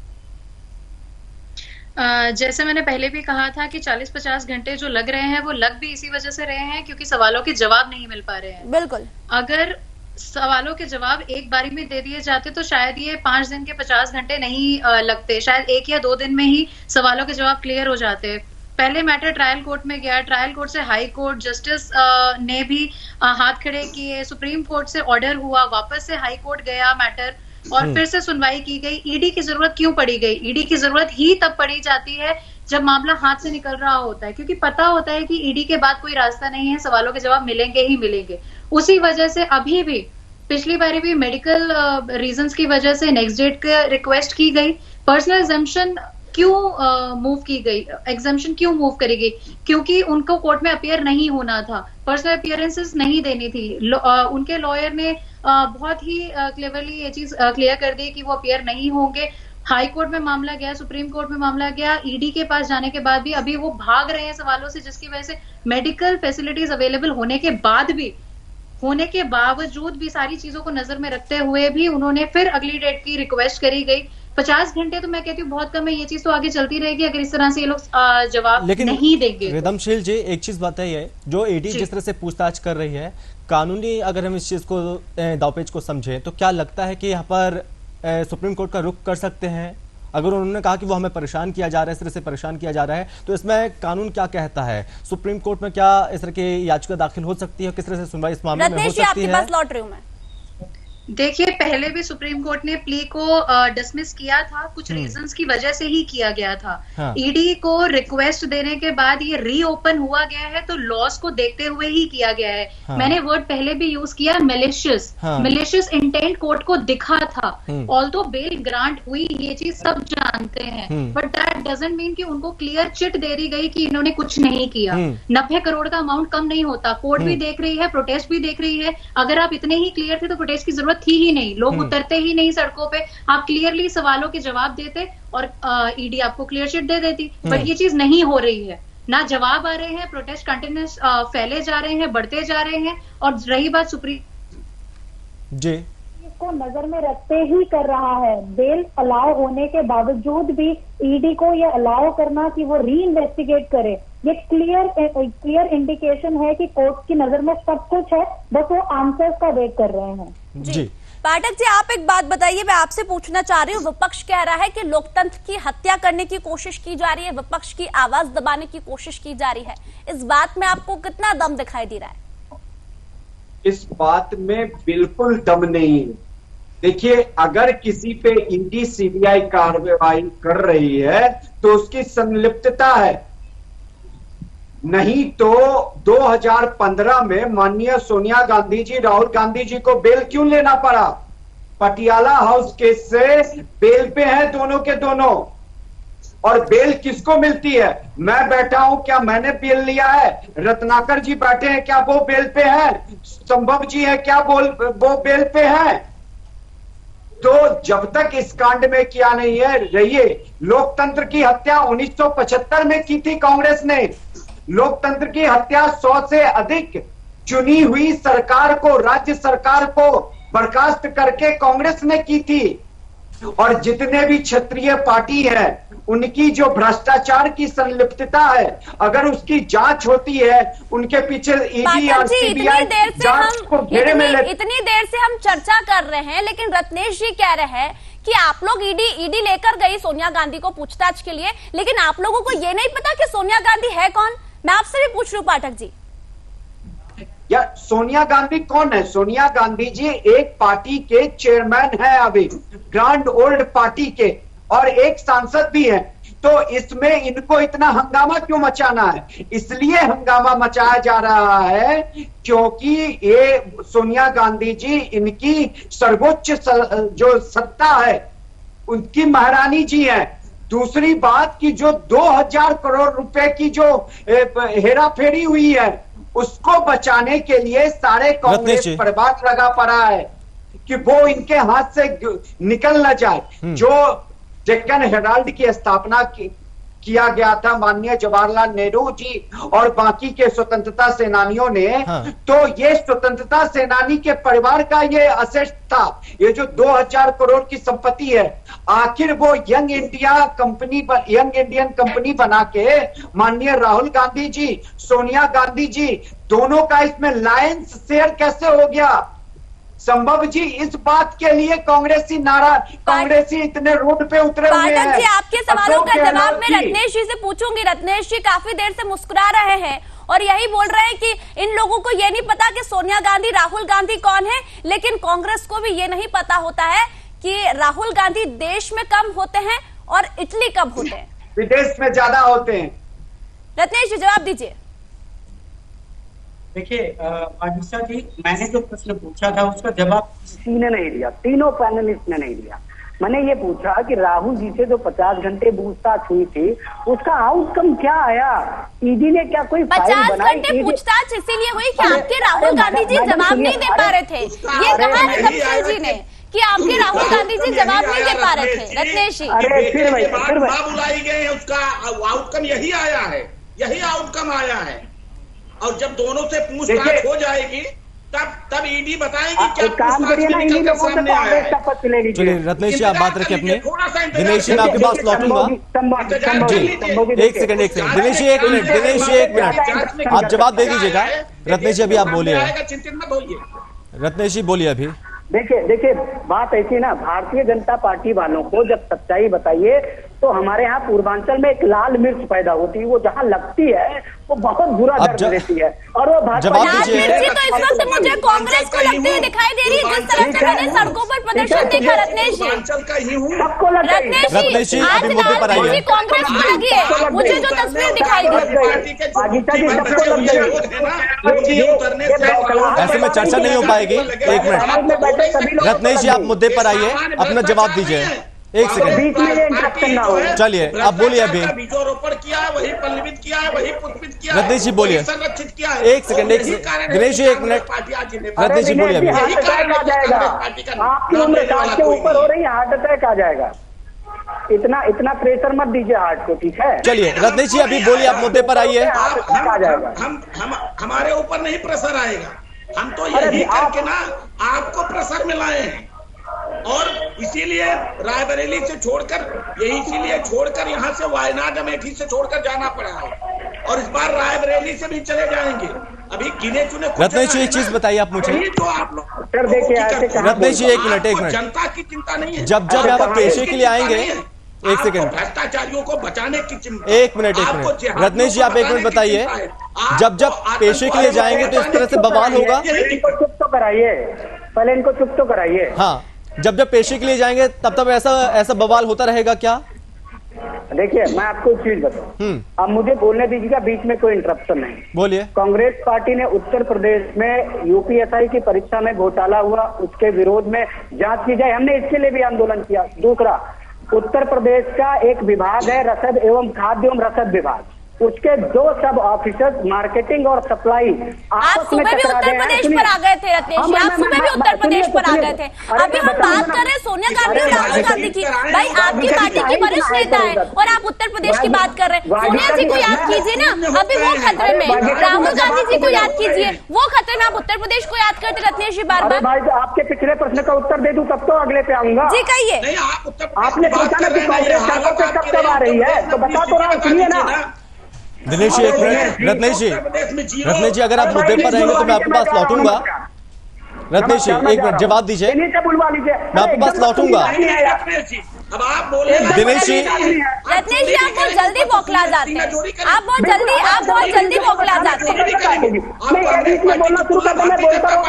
जैसे मैंने पहले भी कहा था कि 40-50 घंटे जो लग रहे हैं वो लग भी इसी वजह से रहे हैं क्योंकि सवालों के जवाब नहीं मिल पा रहे हैं।
बिल्कुल,
अगर सवालों के जवाब एक बारी में दे दिए जाते तो शायद ये 5 दिन के 50 घंटे नहीं लगते, शायद 1 या 2 दिन में ही सवालों के जवाब क्लियर हो जाते। पहले मैटर ट्रायल कोर्ट में गया, ट्रायल कोर्ट से हाई कोर्ट, जस्टिस ने भी हाथ खड़े किए, सुप्रीम कोर्ट से ऑर्डर हुआ, वापस से हाई कोर्ट गया मैटर और फिर से सुनवाई की गई। ईडी की जरूरत क्यों पड़ी गई? ईडी की जरूरत ही तब पड़ी जाती है जब मामला हाथ से निकल रहा होता है, क्योंकि पता होता है कि ईडी के बाद कोई रास्ता नहीं है, सवालों के जवाब मिलेंगे ही मिलेंगे। उसी वजह से अभी भी, पिछली बार भी मेडिकल रीजंस की वजह से नेक्स्ट डेट का रिक्वेस्ट की गई। पर्सनल एग्जम्पशन क्यों मूव की गई, एग्जम्पशन क्यों मूव करी गई? क्योंकि उनको कोर्ट में अपियर नहीं होना था, पर्सनल अपियरेंसेस नहीं देनी थी। उनके लॉयर ने बहुत ही क्लेवरली ये चीज क्लियर कर दी कि वो अपियर नहीं होंगे। हाई कोर्ट में मामला गया, सुप्रीम कोर्ट में मामला गया, ईडी के पास जाने के बाद भी अभी वो भाग रहे हैं सवालों से, जिसकी वजह से मेडिकल फैसिलिटीज अवेलेबल होने के बावजूद भी सारी चीजों को नजर में रखते हुए भी उन्होंने फिर अगली डेट की रिक्वेस्ट करी गई। 50 घंटे तो मैं कहती हूँ बहुत कम है, ये चीज तो आगे चलती रहेगी अगर इस तरह से ये लोग जवाब नहीं देंगे।
रिदमशील जी, एक चीज बताइए, जो ईडी जिस तरह से पूछताछ कर रही है, कानूनी अगर हम इस चीज को दावपेच को समझें तो क्या लगता है कि यहाँ पर सुप्रीम कोर्ट का रुख कर सकते हैं? अगर उन्होंने कहा कि वो हमें परेशान किया जा रहा है, इस तरह से परेशान किया जा रहा है, तो इसमें कानून क्या कहता है? सुप्रीम कोर्ट में क्या इस तरह की याचिका दाखिल हो सकती है? किस तरह से सुनवाई इस मामले में हो सकती है?
पास लौट रही हूं मैं।
देखिए, पहले भी सुप्रीम कोर्ट ने प्ली को डिसमिस किया था, कुछ रीजंस की वजह से ही किया गया था। ईडी को रिक्वेस्ट देने के बाद ये रीओपन हुआ गया है, तो लॉस को देखते हुए ही किया गया है। मैंने वर्ड पहले भी यूज किया, मैलिशियस इंटेंट कोर्ट को दिखा था। ऑल्दो बेल ग्रांट हुई, ये चीज सब जानते हैं, बट दैट डजंट मीन कि उनको क्लियर चिट दे दी गई कि इन्होंने कुछ नहीं किया। 90 करोड़ का अमाउंट कम नहीं होता। कोर्ट भी देख रही है, प्रोटेस्ट भी देख रही है। अगर आप इतने ही क्लियर थे तो प्रोटेस्ट की जरूरत थी ही नहीं, लोग उतरते ही नहीं सड़कों पे। आप क्लियरली सवालों के जवाब देते और ईडी आपको क्लियर चिट दे देती, बट ये चीज नहीं हो रही है। ना जवाब आ रहे हैं, प्रोटेस्ट कंटिन्यूस फैले जा रहे हैं, बढ़ते जा रहे हैं। और रही बात सुप्रीम
जी
को नजर में रखते ही कर रहा है, बेल अलाउ होने के बावजूद भी ईडी को ये अलाउ करना कि वो री इन्वेस्टिगेट करे, ये क्लियर इंडिकेशन है कि कोर्ट की नजर में सब कुछ है, बस वो आंसर्स का वेट कर रहे हैं।
जी पाठक जी, आप एक बात बताइए, मैं आपसे पूछना चाह रही हूँ। विपक्ष कह रहा है कि लोकतंत्र की हत्या करने की कोशिश की जा रही है, विपक्ष की आवाज दबाने की कोशिश की जा रही है। इस बात में आपको कितना दम दिखाई दे रहा है?
इस बात में बिल्कुल दम नहीं है। देखिए, अगर किसी पे ईडी सीबीआई कार्रवाई कर रही है तो उसकी संलिप्तता है, नहीं तो 2015 में माननीय सोनिया गांधी जी, राहुल गांधी जी को बेल क्यों लेना पड़ा? पटियाला हाउस केस से बेल पे हैं दोनों के दोनों। और बेल किसको मिलती है? मैं बैठा हूं, क्या मैंने बेल लिया है? रत्नाकर जी बैठे हैं, क्या वो बेल पे है? संभव जी है, क्या वो बेल पे है? तो जब तक इस कांड में किया नहीं है, रहिए, लोकतंत्र की हत्या 1975 में की थी कांग्रेस ने। लोकतंत्र की हत्या 100 से अधिक चुनी हुई सरकार को, राज्य सरकार को बर्खास्त करके कांग्रेस ने की थी। और जितने भी क्षेत्रीय पार्टी है, उनकी जो भ्रष्टाचार की संलिप्तता है, अगर उसकी जांच होती है, उनके पीछे ईडी और सीबीआई जांच को घेरे में
इतनी देर से हम चर्चा कर रहे हैं, लेकिन रत्नेश जी कह रहे हैं कि आप लोग ईडी लेकर गई सोनिया गांधी को पूछताछ के लिए, लेकिन आप लोगों को ये नहीं पता कि सोनिया गांधी है कौन? मैं आपसे भी पूछ रही हूँ पाठक जी।
या सोनिया गांधी कौन है? सोनिया गांधी जी एक पार्टी के चेयरमैन है, अभी ग्रैंड ओल्ड पार्टी के, और एक सांसद भी है। तो इसमें इनको इतना हंगामा क्यों मचाना है? इसलिए हंगामा मचाया जा रहा है क्योंकि ये सोनिया गांधी जी इनकी सर्वोच्च जो सत्ता है, उनकी महारानी जी है। दूसरी बात की जो 2000 करोड़ रुपए की जो हेरा फेरी हुई है, उसको बचाने के लिए सारे कांग्रेस परिवार लगा पड़ा है कि वो इनके हाथ से निकल न जाए। जो डेक्कन हेराल्ड की स्थापना किया गया था माननीय जवाहरलाल नेहरू जी और बाकी के स्वतंत्रता सेनानियों ने, तो ये स्वतंत्रता सेनानी के परिवार का ये असेट था, ये जो 2000 करोड़ की संपत्ति है। आखिर वो यंग इंडियन कंपनी बना के माननीय राहुल गांधी जी, सोनिया गांधी जी, दोनों का इसमें लायंस शेयर कैसे हो गया? संभव जी, इस बात के लिए कांग्रेसी कांग्रेसी इतने रोड पे उतरे हुए
पाठक
हैं।
जी, आपके सवालों का
अशोक
जवाब मैं
गहलोत जी।
रत्नेश जी से पूछूंगी। रत्नेश जी काफी देर से मुस्कुरा रहे हैं और यही बोल रहे हैं कि इन लोगों को ये नहीं पता कि सोनिया गांधी, राहुल गांधी कौन है, लेकिन कांग्रेस को भी ये नहीं पता होता है कि राहुल गांधी देश में कम होते हैं और इटली कब होते हैं,
विदेश में ज्यादा होते हैं।
रत्नेश जी जवाब दीजिए।
देखिए आदिशा जी, मैंने जो प्रश्न पूछा था उसका जवाब
किसी ने नहीं दिया, तीनों पैनलिस्ट ने नहीं दिया। मैंने ये पूछा कि राहुल जी से जो 50 घंटे पूछताछ हुई थी उसका आउटकम क्या आया? ईडी ने क्या कोई फाइल
50
बनाई?
घंटे पूछताछ इसीलिए हुई कि आपके राहुल गांधी जी जवाब नहीं दे पा रहे थे। ये कहा रिषभ जी ने कि आपके राहुल गांधी जी जवाब नहीं दे पा रहे थे। रत्नेश जी,
फिर बुलाई गए, उसका आउटकम यही आया है, यही आउटकम आया है। और जब दोनों से पूछताछ हो जाएगी तब ईडी बताएगी क्या
काम करिए ना, इन्हीं लोगों से कांग्रेस शपथ ले लीजिए।
चलिए रत्नेश जी, आप बात रखिए अपने। दिनेश जी, मैं आपके पास लौटूंगा जी। एक सेकंड दिनेश जी, एक मिनट आप जवाब दे दीजिएगा। रत्नेश जी अभी आप बोलिए।
चिंतित मत होइए।
रत्नेश जी बोलिए अभी।
देखिए बात ऐसी ना, भारतीय जनता पार्टी वालों को जब सच्चाई बताइए तो हमारे यहाँ पूर्वांचल में एक लाल मिर्च पैदा होती है, वो जहाँ लगती है वो बहुत बुरा दर्द देती है। और वो
जवाब
लाल
दीजिए।
मिर्ची तो इस वक्त मुझे कांग्रेस को लगती हुई दिखाई दे रही है, जिस तरह से मैंने सड़कों पर प्रदर्शन देखा। रत्नेश जी,
सबको लगता है।
रत्नेश जी,
आज
अभी मुद्दे पर
लाल
आइए।
मिर्ची कांग्रेस को लगी है, मुझे जो तस्वीर दिखाई दी।
ऐसे में चर्चा नहीं हो पाएगी। एक मिनट रत्नेश जी, आप मुद्दे पर आइए, अपना जवाब दीजिए। एक सेकंड चलिए, आप बोलिए अभी।
बीजोरोपण किया है, वही पल्लवित किया है, वही पुष्पित किया है,
रत्नेश जी बोलिए।
संरक्षित किया है।
एक सेकंड दिनेश जी, एक मिनट। रत्नेश जी बोलिए अभी।
आपकी उम्र 60 के ऊपर हो रही है, हार्ट अटैक आ जाएगा। इतना प्रेशर मत दीजिए हार्ट को, ठीक है?
चलिए रत्नेश जी अभी बोलिए, आप मुद्दे पर आइए।
हमारे ऊपर नहीं प्रेशर आएगा, हम तो यही करके ना आपको प्रेशर में लाए हैं। और इसीलिए रायबरेली से छोड़कर यहाँ से वायनाड अमेठी से छोड़कर जाना पड़ा है। और इस बार रायबरेली से भी चले जाएंगे। अभी गिने चुने
रत्नेश जी एक चीज बताइए आप मुझे।
जो आप लोग
रत्नेश जी एक मिनट
जनता की चिंता नहीं है।
जब आप पेशे के लिए आएंगे, एक सेकंड,
भ्रष्टाचारियों को बचाने की चिंता।
एक मिनट रत्नेश जी, आप एक मिनट बताइए। जब पेशे के लिए जाएंगे तो इस तरह से बवाल होगा।
चुप तो कराइए, पहले इनको चुप तो कराइए।
हाँ, जब पेशे के लिए जाएंगे तब ऐसा बवाल होता रहेगा क्या?
देखिए मैं आपको एक चीज बताऊं, अब मुझे बोलने दीजिएगा, बीच में कोई इंटरप्शन नहीं।
बोलिए।
कांग्रेस पार्टी ने उत्तर प्रदेश में यूपीएससी की परीक्षा में घोटाला हुआ, उसके विरोध में जांच की जाए, हमने इसके लिए भी आंदोलन किया। दूसरा, उत्तर प्रदेश का एक विभाग है रसद एवं खाद्य एवं रसद विभाग, उसके 2 सब ऑफिसर्स मार्केटिंग और सप्लाई
आप सुबह भी उत्तर प्रदेश पर आ गए थे रत्नेश जी, आप सुबह भी उत्तर प्रदेश पर आ गए थे। अभी हम बात कर रहे हैं सोनिया गांधी और राहुल गांधी की। भाई आपकी पार्टी की वरिष्ठ नेता है और आप उत्तर प्रदेश की बात कर रहे हैं। सोनिया जी को याद कीजिए ना, अभी वो खतरे में। राहुल गांधी जी को याद कीजिए, वो खतरे में। आप उत्तर प्रदेश को याद करते रत्नेश जी बार बार।
भाई आपके पिछले प्रश्न का उत्तर दे दूं तब तो अगले पे आऊंगा।
जी कहिए।
आपने पूछा ना कि कांग्रेस सड़कों पे कब आ रही है, तो बता तो रहा, सुनिए ना।
दिनेश जी एक मिनट। रत्नेश जी अगर आप मुद्दे पर रहेंगे तो मैं आपके पास लौटूंगा। रत्नेश जी एक मिनट जवाब दीजिए,
बुलवा लीजिए,
मैं आपके पास लौटूंगा।
अब आप बोले
दिनेश जी।
रत्नेश जी आप बहुत जल्दी बौखला जाते हैं, आप बहुत जल्दी बौखला जाते हैं।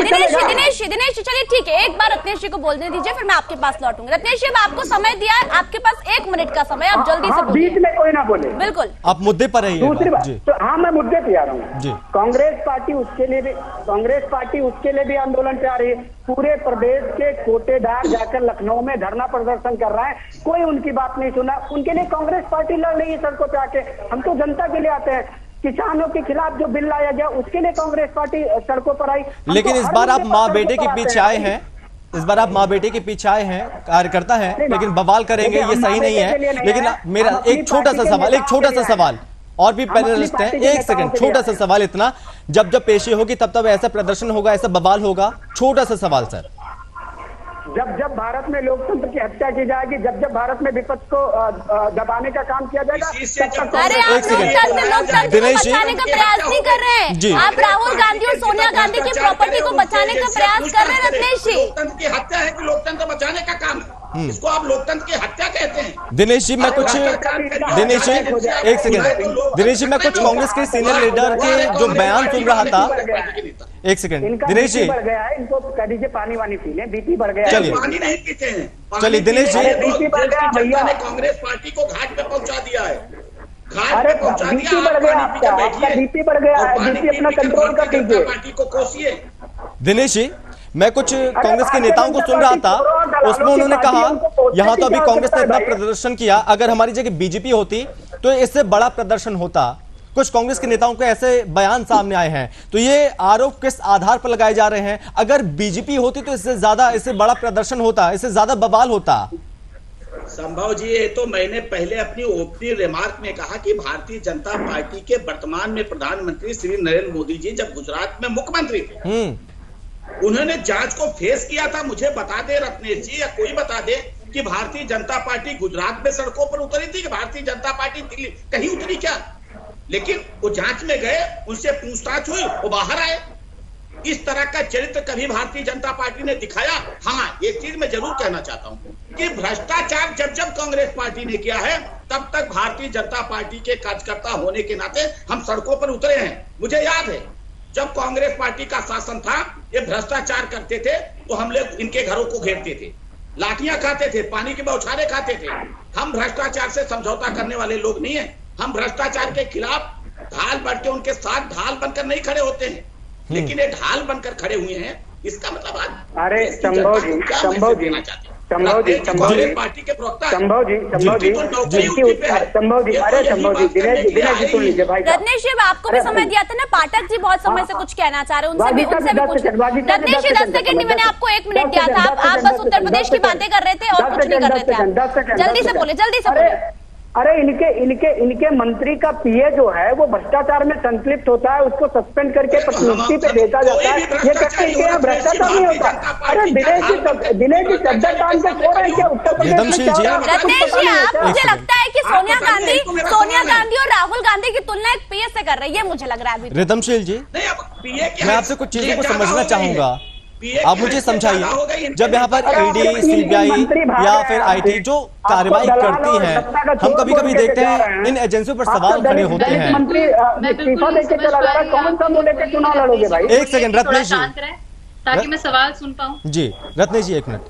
दिनेश जी चलिए ठीक है, एक बार रत्नेश जी को बोलने दीजिए, फिर मैं आपके पास लौटूंगा। रत्नेश जी अब आपको समय दिया है, आपके पास 1 मिनट का समय, आप जल्दी से बोलिए।
बीच में कोई ना बोले,
बिल्कुल
आप मुद्दे पर रहिए।
दूसरी बात तो हाँ, मैं मुद्दे पे आ रहा हूँ
जी।
कांग्रेस पार्टी उसके लिए भी आंदोलन पे आ रही है। पूरे प्रदेश के कोटेदार जाकर लखनऊ में धरना प्रदर्शन कर रहा है, कोई उनकी बात नहीं सुना। उनके लिए कांग्रेस पार्टी लड़ रही है सड़कों पे आके। हम तो जनता के लिए आते हैं। किसानों के खिलाफ जो बिल लाया गया उसके लिए कांग्रेस पार्टी सड़कों पर आई।
लेकिन इस बार आप माँ बेटे के पीछे आए हैं, कार्यकर्ता हैं, लेकिन बवाल करेंगे ये सही नहीं है। लेकिन मेरा एक छोटा सा सवाल और भी पैनलिस्ट हैं, एक सेकंड, छोटा सा सवाल इतना, जब पेशी होगी तब ऐसा प्रदर्शन होगा, ऐसा बवाल होगा? छोटा सा सवाल सर।
जब जब भारत में लोकतंत्र की हत्या की जाएगी, जब जब भारत में विपक्ष को दबाने का काम किया जाएगा,
अरे आप लोकतंत्र को बचाने का प्रयास नहीं कर रहे हैं। आप राहुल गांधी और सोनिया गांधी की प्रॉपर्टी को बचाने का प्रयास कर रहे हैं रत्नेश जी।
लोकतंत्र की हत्या है कि लोकतंत्र बचाने का काम है? इसको आप लोकतंत्र की हत्या कहते हैं।
दिनेश जी मैं कुछ दिनेश जी एक सेकंड, दिनेश जी मैं कुछ कांग्रेस के सीनियर लीडर के जो बयान सुन रहा था, एक सेकंड दिनेश जी।
बढ़ गया है, इनको कह दीजिए पानी वानी पी लें, बीपी बढ़ गया है।
चलिए
पानी नहीं पीते हैं।
चलिए दिनेश जी,
बीपी बढ़ गया भैया
ने कांग्रेस पार्टी को घाट पे पहुंचा दिया है,
अरे बीपी बढ़ गया आपका बीपी बढ़ गया है, बीपी अपना कंट्रोल कर लीजिए।
पार्टी को कोसिए।
दिनेश जी मैं कुछ कांग्रेस के नेताओं को सुन रहा था, उसमें उन्होंने कहा यहां तो अभी कांग्रेस ने इतना प्रदर्शन किया, अगर हमारी जगह बीजेपी होती तो इससे बड़ा प्रदर्शन होता। कुछ कांग्रेस के नेताओं के ऐसे बयान सामने आए हैं, तो ये आरोप किस आधार पर लगाए जा रहे हैं? अगर बीजेपी होती तो इससे ज्यादा, इससे बड़ा प्रदर्शन होता, इससे ज्यादा बवाल होता।
संभव जी, ये तो मैंने पहले अपनी ओपनिंग रिमार्क में कहा कि भारतीय जनता पार्टी के वर्तमान में प्रधानमंत्री श्री नरेंद्र मोदी जी जब गुजरात में मुख्यमंत्री थे, उन्होंने जांच को फेस किया था। मुझे बता दे रत्नेश जी या कोई बता दे कि भारतीय जनता पार्टी गुजरात में सड़कों पर उतरी थी कि भारतीय जनता पार्टी दिल्ली कहीं उतरी क्या? लेकिन वो जांच में गए, उनसे पूछताछ हुई, वो बाहर आए। इस तरह का चरित्र कभी भारतीय जनता पार्टी ने दिखाया? हाँ, एक चीज मैं जरूर कहना चाहता हूँ कि भ्रष्टाचार जब जब कांग्रेस पार्टी ने किया है, तब तक भारतीय जनता पार्टी के कार्यकर्ता होने के नाते हम सड़कों पर उतरे हैं। मुझे याद है जब कांग्रेस पार्टी का शासन था, ये भ्रष्टाचार करते थे तो हम लोग इनके घरों को घेरते थे, लाठियां खाते थे, पानी के बौछारें खाते थे। हम भ्रष्टाचार से समझौता करने वाले लोग नहीं है। हम भ्रष्टाचार के खिलाफ ढाल बढ़ के उनके साथ ढाल बनकर नहीं खड़े होते हैं, लेकिन ये ढाल बनकर खड़े हुए हैं। इसका मतलब आज
अरे संभव जी
पार्टी के प्रवक्ता
संभव जी दिनेश जी सुन लीजिए भाई।
रत्नेश जी आपको भी समय दिया था ना, पाठक जी बहुत समय से कुछ कहना चाह रहे हैं, उनसे भी पूछ। रत्नेश जी 10 सेकंड ही, मैंने आपको 1 मिनट दिया था, आप बस उत्तर प्रदेश की बातें कर रहे थे और कुछ नहीं कर रहे थे। जल्दी से बोले, जल्दी से बोले।
अरे इनके मंत्री का पीए जो है वो भ्रष्टाचार में संलिप्त होता है, उसको सस्पेंड करके प्रतिनियुक्ति पे भेजा जाता है। ये कहते हैं कि भ्रष्टाचार नहीं होता। अरे दिनेश जी चद्दर टांग के सो रहे हैं क्या उत्तर प्रदेश में?
रत्नेश जी मुझे लगता है कि सोनिया गांधी और राहुल गांधी की तुलना एक पीए से कर रही है, मुझे लग रहा है अभी।
रिदमशील जी मैं आपसे कुछ चीजों को समझना चाहूंगा, आप मुझे समझाइए। जब यहाँ पर ईडी, सीबीआई या फिर आईटी जो कार्रवाई करती है, हम कभी कभी देखते हैं इन एजेंसियों पर सवाल खड़े होते हैं। एक सेकंड रत्नेश जी,
ताकि मैं सवाल सुन पाऊं।
जी रत्नेश जी 1 मिनट।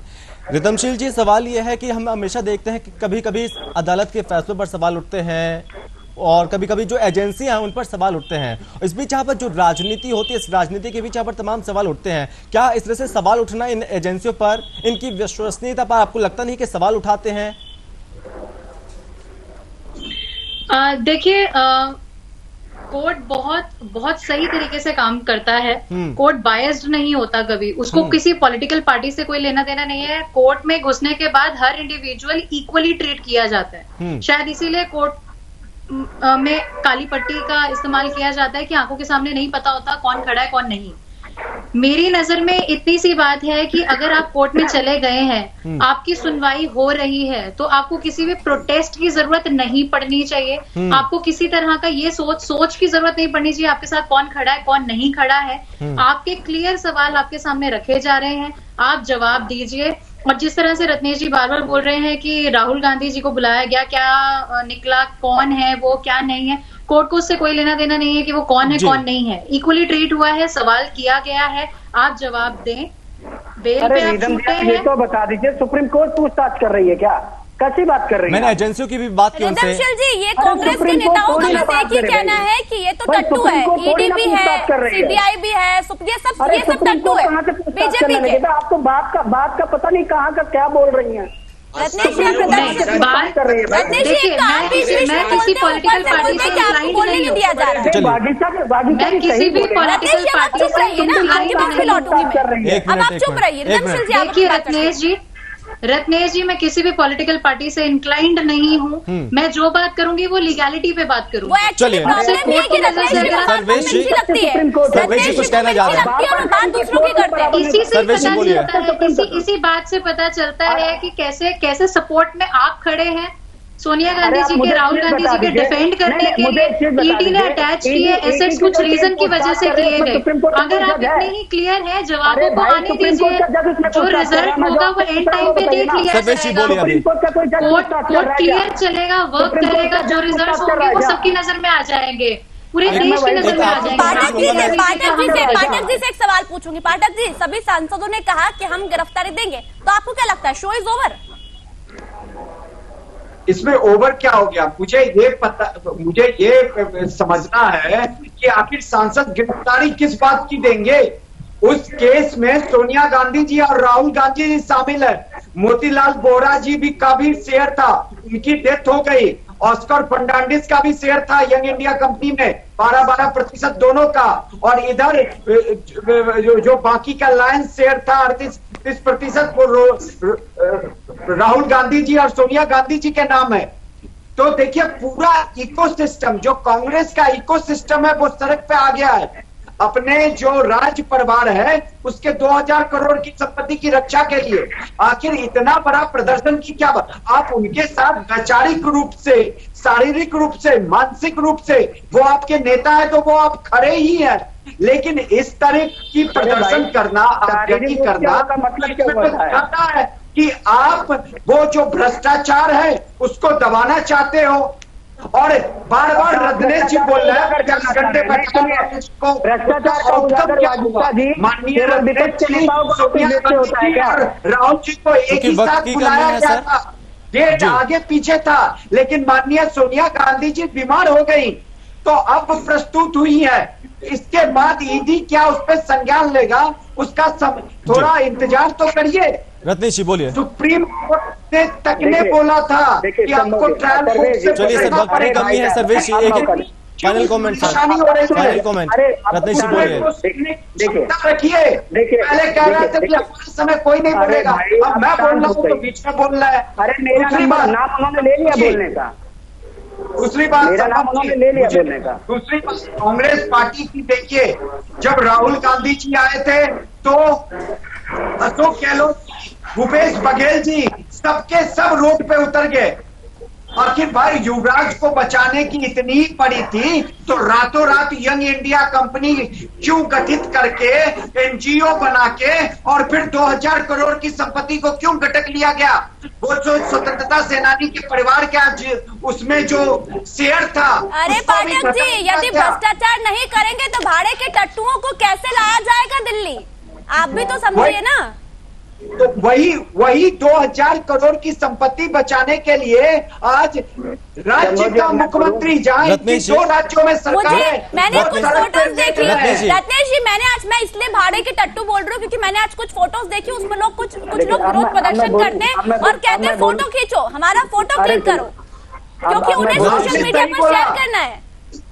रिदमशील जी सवाल यह है कि हम हमेशा देखते हैं कि कभी कभी अदालत के फैसलों पर सवाल उठते हैं और कभी कभी जो एजेंसियां हैं उन पर सवाल उठते हैं। इस बीच यहाँ पर जो राजनीति होती है, इस राजनीति के बीच यहाँ पर तमाम सवाल उठते हैं। क्या इस तरह से सवाल उठना इन एजेंसियों पर, इनकी विश्वसनीयता पर आपको लगता नहीं कि सवाल उठाते हैं?
देखिए कोर्ट बहुत सही तरीके से काम करता है। कोर्ट बायस्ड नहीं होता कभी, उसको किसी पॉलिटिकल पार्टी से कोई लेना देना नहीं है। कोर्ट में घुसने के बाद हर इंडिविजुअल इक्वली ट्रीट किया जाता है। शायद इसीलिए कोर्ट में काली पट्टी का इस्तेमाल किया जाता है कि आंखों के सामने नहीं पता होता कौन खड़ा है कौन नहीं। मेरी नजर में इतनी सी बात है कि अगर आप कोर्ट में चले गए हैं, आपकी सुनवाई हो रही है, तो आपको किसी भी प्रोटेस्ट की जरूरत नहीं पड़नी चाहिए। आपको किसी तरह का ये सोच की जरूरत नहीं पड़नी चाहिए आपके साथ कौन खड़ा है कौन नहीं खड़ा है। आपके क्लियर सवाल आपके सामने रखे जा रहे हैं, आप जवाब दीजिए। और जिस तरह से रत्नेश जी बार बार बोल रहे हैं कि राहुल गांधी जी को बुलाया गया, क्या निकला, कौन है वो, क्या नहीं है, कोर्ट को उससे कोई लेना देना नहीं है कि वो कौन है कौन नहीं है। इक्वली ट्रीट हुआ है, सवाल किया गया है, आप जवाब दें। बेल पे आप छूटे हैं।
ये तो बता दीजिए, सुप्रीम कोर्ट पूछताछ कर रही है क्या? कैसी बात कर रही है?
मैंने एजेंसियों की भी बात की उनसे।
जी ये कांग्रेस के नेताओं का बस एक ही कहना है कि ये तो टट्टू है, ईडी भी है, सीबीआई भी है, ये सब टट्टू है बीजेपी के।
आपको बात का पता नहीं कहाँ का क्या बोल रही है।
रत्नेश जी मैं किसी पॉलिटिकल पार्टी से
बोलने नहीं दिया जा रहा है।
मैं किसी भी पॉलिटिकल पार्टी से
लौटूंगी। अब आप चुप रहिए।
देखिए रत्नेश जी, मैं किसी भी पॉलिटिकल पार्टी से इंक्लाइंड नहीं हूँ। मैं जो बात करूंगी वो लीगैलिटी पे बात करूंगी।
चलिए सर्वेश जी कुछ कहना चाह रहे हैं।
इसी बात से पता चलता है कि कैसे सपोर्ट में आप खड़े हैं सोनिया गांधी जी के, राहुल गांधी जी के डिफेंड करने के लिए। ईडी ने अटैच किए एसेट्स कुछ रीजन की वजह से किए गए। अगर आप इतने ही क्लियर है, जवाबों को आने दीजिए, जो रिजल्ट होगा वो एंड टाइम पे देख लिया जाएगा। कोर्ट क्लियर चलेगा, वर्क करेगा, जो रिजल्ट होंगे वो सबकी नजर में आ जाएंगे, पूरे देश की नजर में आ जाएंगे।
पाठक जी से एक सवाल पूछूंगी। पाठक जी, सभी सांसदों ने कहा कि हम गिरफ्तारी देंगे, तो आपको क्या लगता है शो इज ओवर?
इसमें ओवर क्या हो गया? मुझे ये समझना है कि आखिर सांसद गिरफ्तारी किस बात की देंगे। उस केस में सोनिया गांधी जी और राहुल गांधी जी शामिल है। मोतीलाल वोरा जी भी का भी शेयर था, उनकी डेथ हो गई। ऑस्कर फर्नांडिस का भी शेयर था यंग इंडिया कंपनी में, 12% दोनों का। और इधर जो बाकी का लायंस शेयर था 38% वो राहुल गांधी जी और सोनिया गांधी जी के नाम है। तो देखिए पूरा इकोसिस्टम, जो कांग्रेस का इकोसिस्टम है वो सड़क पे आ गया है। अपने जो राज परिवार है उसके 2000 करोड़ की संपत्ति की रक्षा के लिए आखिर इतना बड़ा प्रदर्शन की क्या बात? आप उनके साथ वैचारिक रूप से, शारीरिक रूप से, मानसिक रूप से वो आपके नेता है तो वो आप खड़े ही हैं, लेकिन इस तरह की प्रदर्शन करना, आगजनी करना मतलब क्या है कि आप वो जो भ्रष्टाचार है उसको दबाना चाहते हो। और बार बार रत्नेश जी बोल रहे हैं माननीय राहुल जी को एक ही साथ बुलाया गया था, डेट आगे पीछे था, लेकिन माननीय सोनिया गांधी जी बीमार हो गई तो अब प्रस्तुत हुई है। इसके बाद ईडी क्या उस पर संज्ञान लेगा उसका थोड़ा इंतजार तो करिए।
रत्नेश जी बोलिए।
सुप्रीम कोर्ट ने तक ने बोला था कि आपको ट्रायल कोर्ट से
चलिए सर, वक्त की कमी है। सर्वेश जी एक final comment sir, final comment Ratnesh ji बोलिए।
रखिए, पहले कह रहे थे कि हमारे समय कोई नहीं बोलेगा, अब मैं बोल रहा हूँ तो बीच में बोल रहा है।
अरे दूसरी बात नाम उन्होंने ले लिया बोलने का,
दूसरी बात
उन्होंने ले लिया बोलने का।
दूसरी बात कांग्रेस पार्टी की देखिए, जब राहुल गांधी जी आए थे तो अशोक गहलोत, भूपेश बघेल जी सबके सब रोड पे उतर गए। आखिर भाई युवराज को बचाने की इतनी पड़ी थी तो रातों रात यंग इंडिया कंपनी क्यों गठित करके एनजीओ बना के और फिर 2000 करोड़ की संपत्ति को क्यों गटक लिया गया? वो जो स्वतंत्रता सेनानी के परिवार के आज उसमें जो शेयर था।
अरे पाठक जी, यदि भ्रष्टाचार नहीं करेंगे तो भाड़े के टट्टुओं को कैसे लाया जाएगा दिल्ली? आप भी तो समझिए ना।
तो वही 2000 करोड़ की संपत्ति बचाने के लिए आज राज्य का मुख्यमंत्री जहाँ 2 राज्यों में सरकार है।
मैंने कुछ फोटोज देखी रत्नेश जी, मैं इसलिए भाड़े के टट्टू बोल रही हूँ क्योंकि मैंने आज कुछ फोटोज देखी, उसमें लोग कुछ लोग विरोध प्रदर्शन करते हैं और कहते हैं फोटो खींचो, हमारा फोटो क्लिक करो, क्योंकि उन्हें सोशल मीडिया पर शेयर करना है।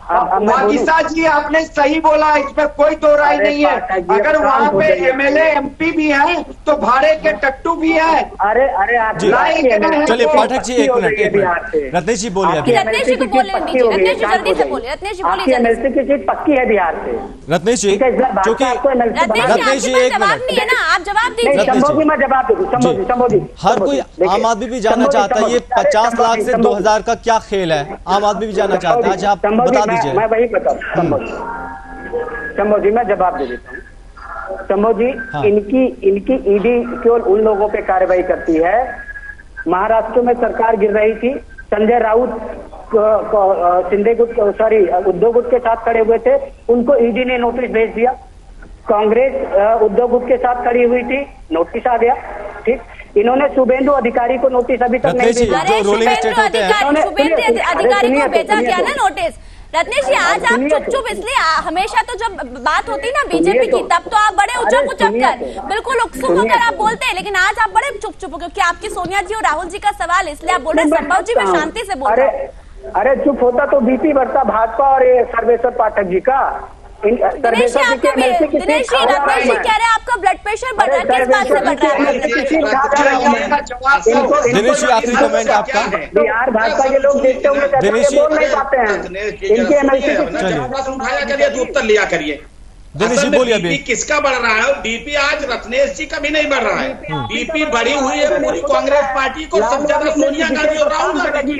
वाकिसा जी आपने सही बोला, इसमें कोई दो राय नहीं है। अगर वहाँ पे एमएलए एमपी भी है तो भाड़े के टट्टू भी है।
अरे
चलिए पाठक जी एक मिनट, रत्नेश जी बोलिए।
रत्नेश जी को बोलने दीजिए, रत्नेश जी जल्दी से बोलिए। रत्नेश जी बोलिए।
एमएलसी की सीट पक्की है बिहार से।
रत्नेश जी क्योंकि रत्नेश जी एक मिनट,
आप जवाब दीजिए।
संभोजी मैं जवाब दे दूं। संभोजी
हर कोई आम आदमी भी जानना चाहता है ये 50 लाख से 2000 का क्या खेल है, आम आदमी भी जानना चाहता है। आज आप बता दीजिए।
मैं वही बता शंभू जी मैं जवाब दे देता हूँ। शंभू जी इनकी ईडी केवल उन लोगों पे कार्रवाई करती है। महाराष्ट्र में सरकार गिर रही थी, संजय राउत उद्धव गुट के साथ खड़े हुए थे, उनको ईडी ने नोटिस भेज दिया। कांग्रेस उद्धव गुट के साथ खड़ी हुई थी, नोटिस आ गया। ठीक, इन्होंने शुभेंदु अधिकारी को नोटिस अभी तक नहीं भेजा।
शुभेंदु अधिकारी को भेजा गया ना नोटिस। रत्नेश जी आज आप चुप इसलिए, हमेशा तो जब बात होती ना बीजेपी की तब तो आप बड़े उचक कर बिल्कुल उत्सुक होकर आप बोलते हैं, लेकिन आज आप बड़े चुप क्योंकि आपकी सोनिया जी और राहुल जी का सवाल, इसलिए आप बोल रहे हैं। संभव जी मैं शांति से बोल रहा हूँ।
अरे चुप होता तो बीपी बढ़ता भाजपा और सर्वेश्वर पाठक जी का।
दिनेश जी कह रहे हैं आपका ब्लड सर्वेश्वर बढ़ रहा है, किस बात से बढ़ रहा है?
दिनेश जी, आखिरी कमेंट आपका।
बिहार भाजपा के लोग देखते हुए
दिनेश जी,
बोल नहीं पाते हैं, इनके एमएलसी
उठाया करिए, उत्तर लिया करिए।
दिनेश जी बोलिए अभी।
बीपी किसका बढ़ रहा है? बीपी आज रत्नेश जी का भी नहीं बढ़ रहा है, बीपी बढ़ी हुई है पूरी कांग्रेस पार्टी को, सबसे ज्यादा सोनिया गांधी और राहुल गांधी।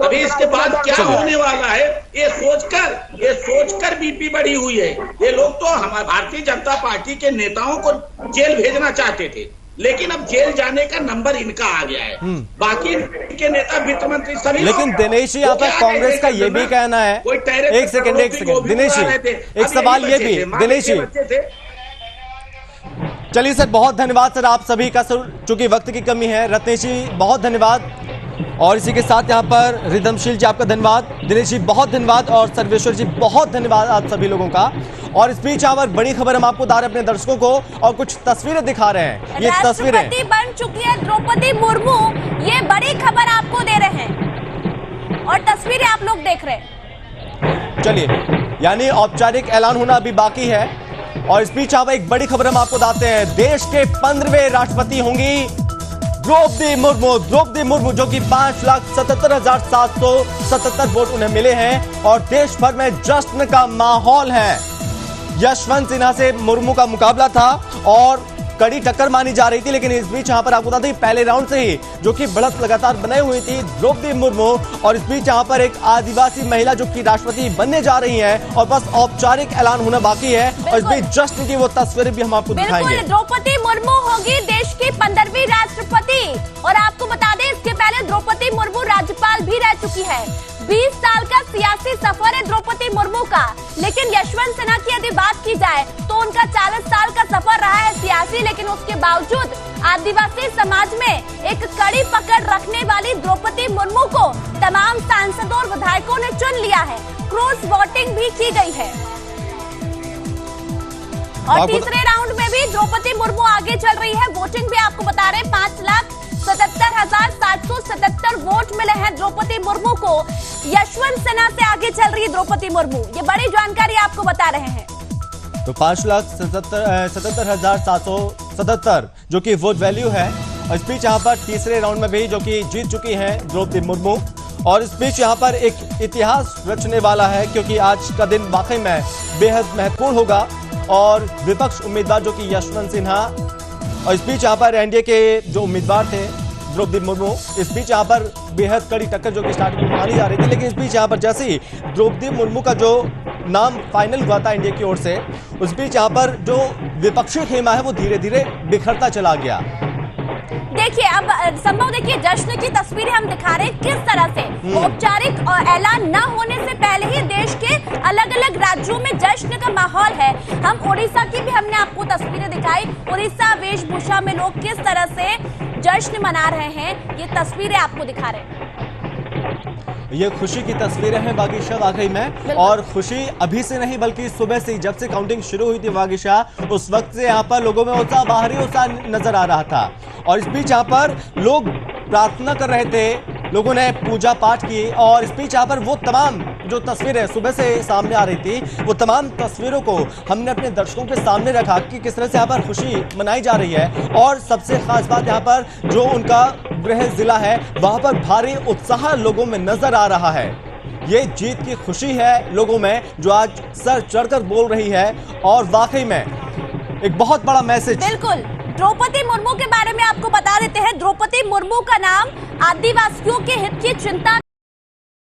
अभी इसके बाद क्या होने वाला है ये सोचकर बीपी बढ़ी हुई है। ये लोग तो हमारे भारतीय जनता पार्टी के नेताओं को जेल भेजना चाहते थे, लेकिन अब जेल जाने का नंबर इनका आ गया है। बाकी के नेता, वित्त मंत्री सभी।
लेकिन दिनेश जी, यहाँ पर कांग्रेस का ये भी कहना है, एक सेकंड दिनेश जी, एक सवाल ये भी, दिनेश जी चलिए सर, बहुत धन्यवाद सर आप सभी का। चूंकि वक्त की कमी है, रत्नेश जी बहुत धन्यवाद, और इसी के साथ यहाँ पर रिदमशील जी आपका धन्यवाद, दिनेश जी बहुत धन्यवाद, और सर्वेश्वर जी बहुत धन्यवाद आप सभी लोगों का। और इस बीच यहाँ पर बड़ी खबर हम आपको बता रहे हैं अपने दर्शकों को, और कुछ तस्वीरें दिखा रहे हैं। ये तस्वीरें
राष्ट्रपति बन चुकी है द्रौपदी मुर्मू, ये बड़ी खबर आपको दे रहे हैं, और तस्वीरें आप लोग देख रहे हैं।
चलिए, यानी औपचारिक ऐलान होना अभी बाकी है, और इस बीच यहाँ पर एक बड़ी खबर हम आपको बताते हैं। देश के 15वें राष्ट्रपति होंगी द्रौपदी मुर्मू, जो कि 5,77,777 वोट उन्हें मिले हैं, और देश भर में जश्न का माहौल है। यशवंत सिन्हा से मुर्मू का मुकाबला था और कड़ी टक्कर मानी जा रही थी, लेकिन इस बीच यहाँ पर आपको बता दें पहले राउंड से ही जो कि बढ़त लगातार बनाई हुई थी द्रौपदी मुर्मू, और इस बीच यहाँ पर एक आदिवासी महिला जो कि राष्ट्रपति बनने जा रही हैं, और बस औपचारिक ऐलान होना बाकी है, और इस बीच जश्न की वो तस्वीरें भी हम आपको दिखाएंगे।
द्रौपदी मुर्मू होगी देश की 15वीं राष्ट्रपति, और आपको बता दें इसके पहले द्रौपदी मुर्मू राज्यपाल भी रह चुकी है। 20 साल का सियासी सफर है द्रौपदी मुर्मू का, लेकिन यशवंत सिन्हा की यदि बात की जाए तो उनका 40 साल का सफर रहा है सियासी, लेकिन उसके बावजूद आदिवासी समाज में एक कड़ी पकड़ रखने वाली द्रौपदी मुर्मू को तमाम सांसदों और विधायकों ने चुन लिया है। क्रॉस वोटिंग भी की गई है, और तीसरे राउंड में भी द्रौपदी मुर्मू आगे चल रही है। वोटिंग भी आपको बता रहे 5,77,777 वोट मिले हैं द्रौपदी मुर्मू को। यशवंत सिन्हा से आगे चल रही है द्रौपदी मुर्मू, ये बड़ी जानकारी आपको बता रहे हैं।
तो 5,77,777 जो कि वोट वैल्यू है, और इस बीच यहाँ पर तीसरे राउंड में भी जो कि जीत चुकी हैं द्रौपदी मुर्मू, और इस बीच यहाँ पर एक इतिहास रचने वाला है, क्योंकि आज का दिन वाकई में बेहद महत्वपूर्ण होगा। और विपक्ष उम्मीदवार जो कि यशवंत सिन्हा, और इस बीच यहाँ पर एनडीए के जो उम्मीदवार थे द्रौपदी मुर्मू, इस बीच यहाँ पर बेहद कड़ी टक्कर जो कि स्टार्टिंग में मानी जा रही थी, लेकिन इस बीच यहाँ पर जैसे ही द्रौपदी मुर्मू का जो नाम फाइनल हुआ था एनडीए की ओर से, उस बीच यहाँ पर जो विपक्षी खेमा है वो धीरे धीरे बिखरता चला गया।
देखिए, अब संभव देखिए जश्न की तस्वीरें हम दिखा रहे हैं किस तरह से औपचारिक ऐलान न होने से पहले ही देश के अलग अलग राज्यों में जश्न का माहौल है। हम उड़ीसा की भी हमने आपको तस्वीरें दिखाई, उड़ीसा वेशभूषा में लोग किस तरह से जश्न मना रहे हैं, ये तस्वीरें आपको दिखा रहे हैं।
ये खुशी की तस्वीरें हैं वागीशा वाकई में, और खुशी अभी से नहीं बल्कि सुबह से जब से काउंटिंग शुरू हुई थी वागीशा, उस वक्त से यहाँ पर लोगों में उत्साह, बाहरी उत्साह नजर आ रहा था। और इस बीच यहाँ पर लोग प्रार्थना कर रहे थे, लोगों ने पूजा पाठ की, और इस बीच यहाँ पर वो तमाम जो तस्वीरें सुबह से सामने आ रही थी, वो तमाम तस्वीरों को हमने अपने दर्शकों के सामने रखा कि किस तरह से यहाँ पर खुशी मनाई जा रही है। और सबसे खास बात यहाँ पर जो उनका गृह जिला है, वहां पर भारी उत्साह लोगों में नजर आ रहा है। ये जीत की खुशी है लोगों में, जो आज सर चढ़कर बोल रही है, और वाकई में एक बहुत बड़ा मैसेज।
बिल्कुल, द्रौपदी मुर्मू के बारे में आपको बता देते हैं। द्रौपदी मुर्मू का नाम आदिवासियों के हित की चिंता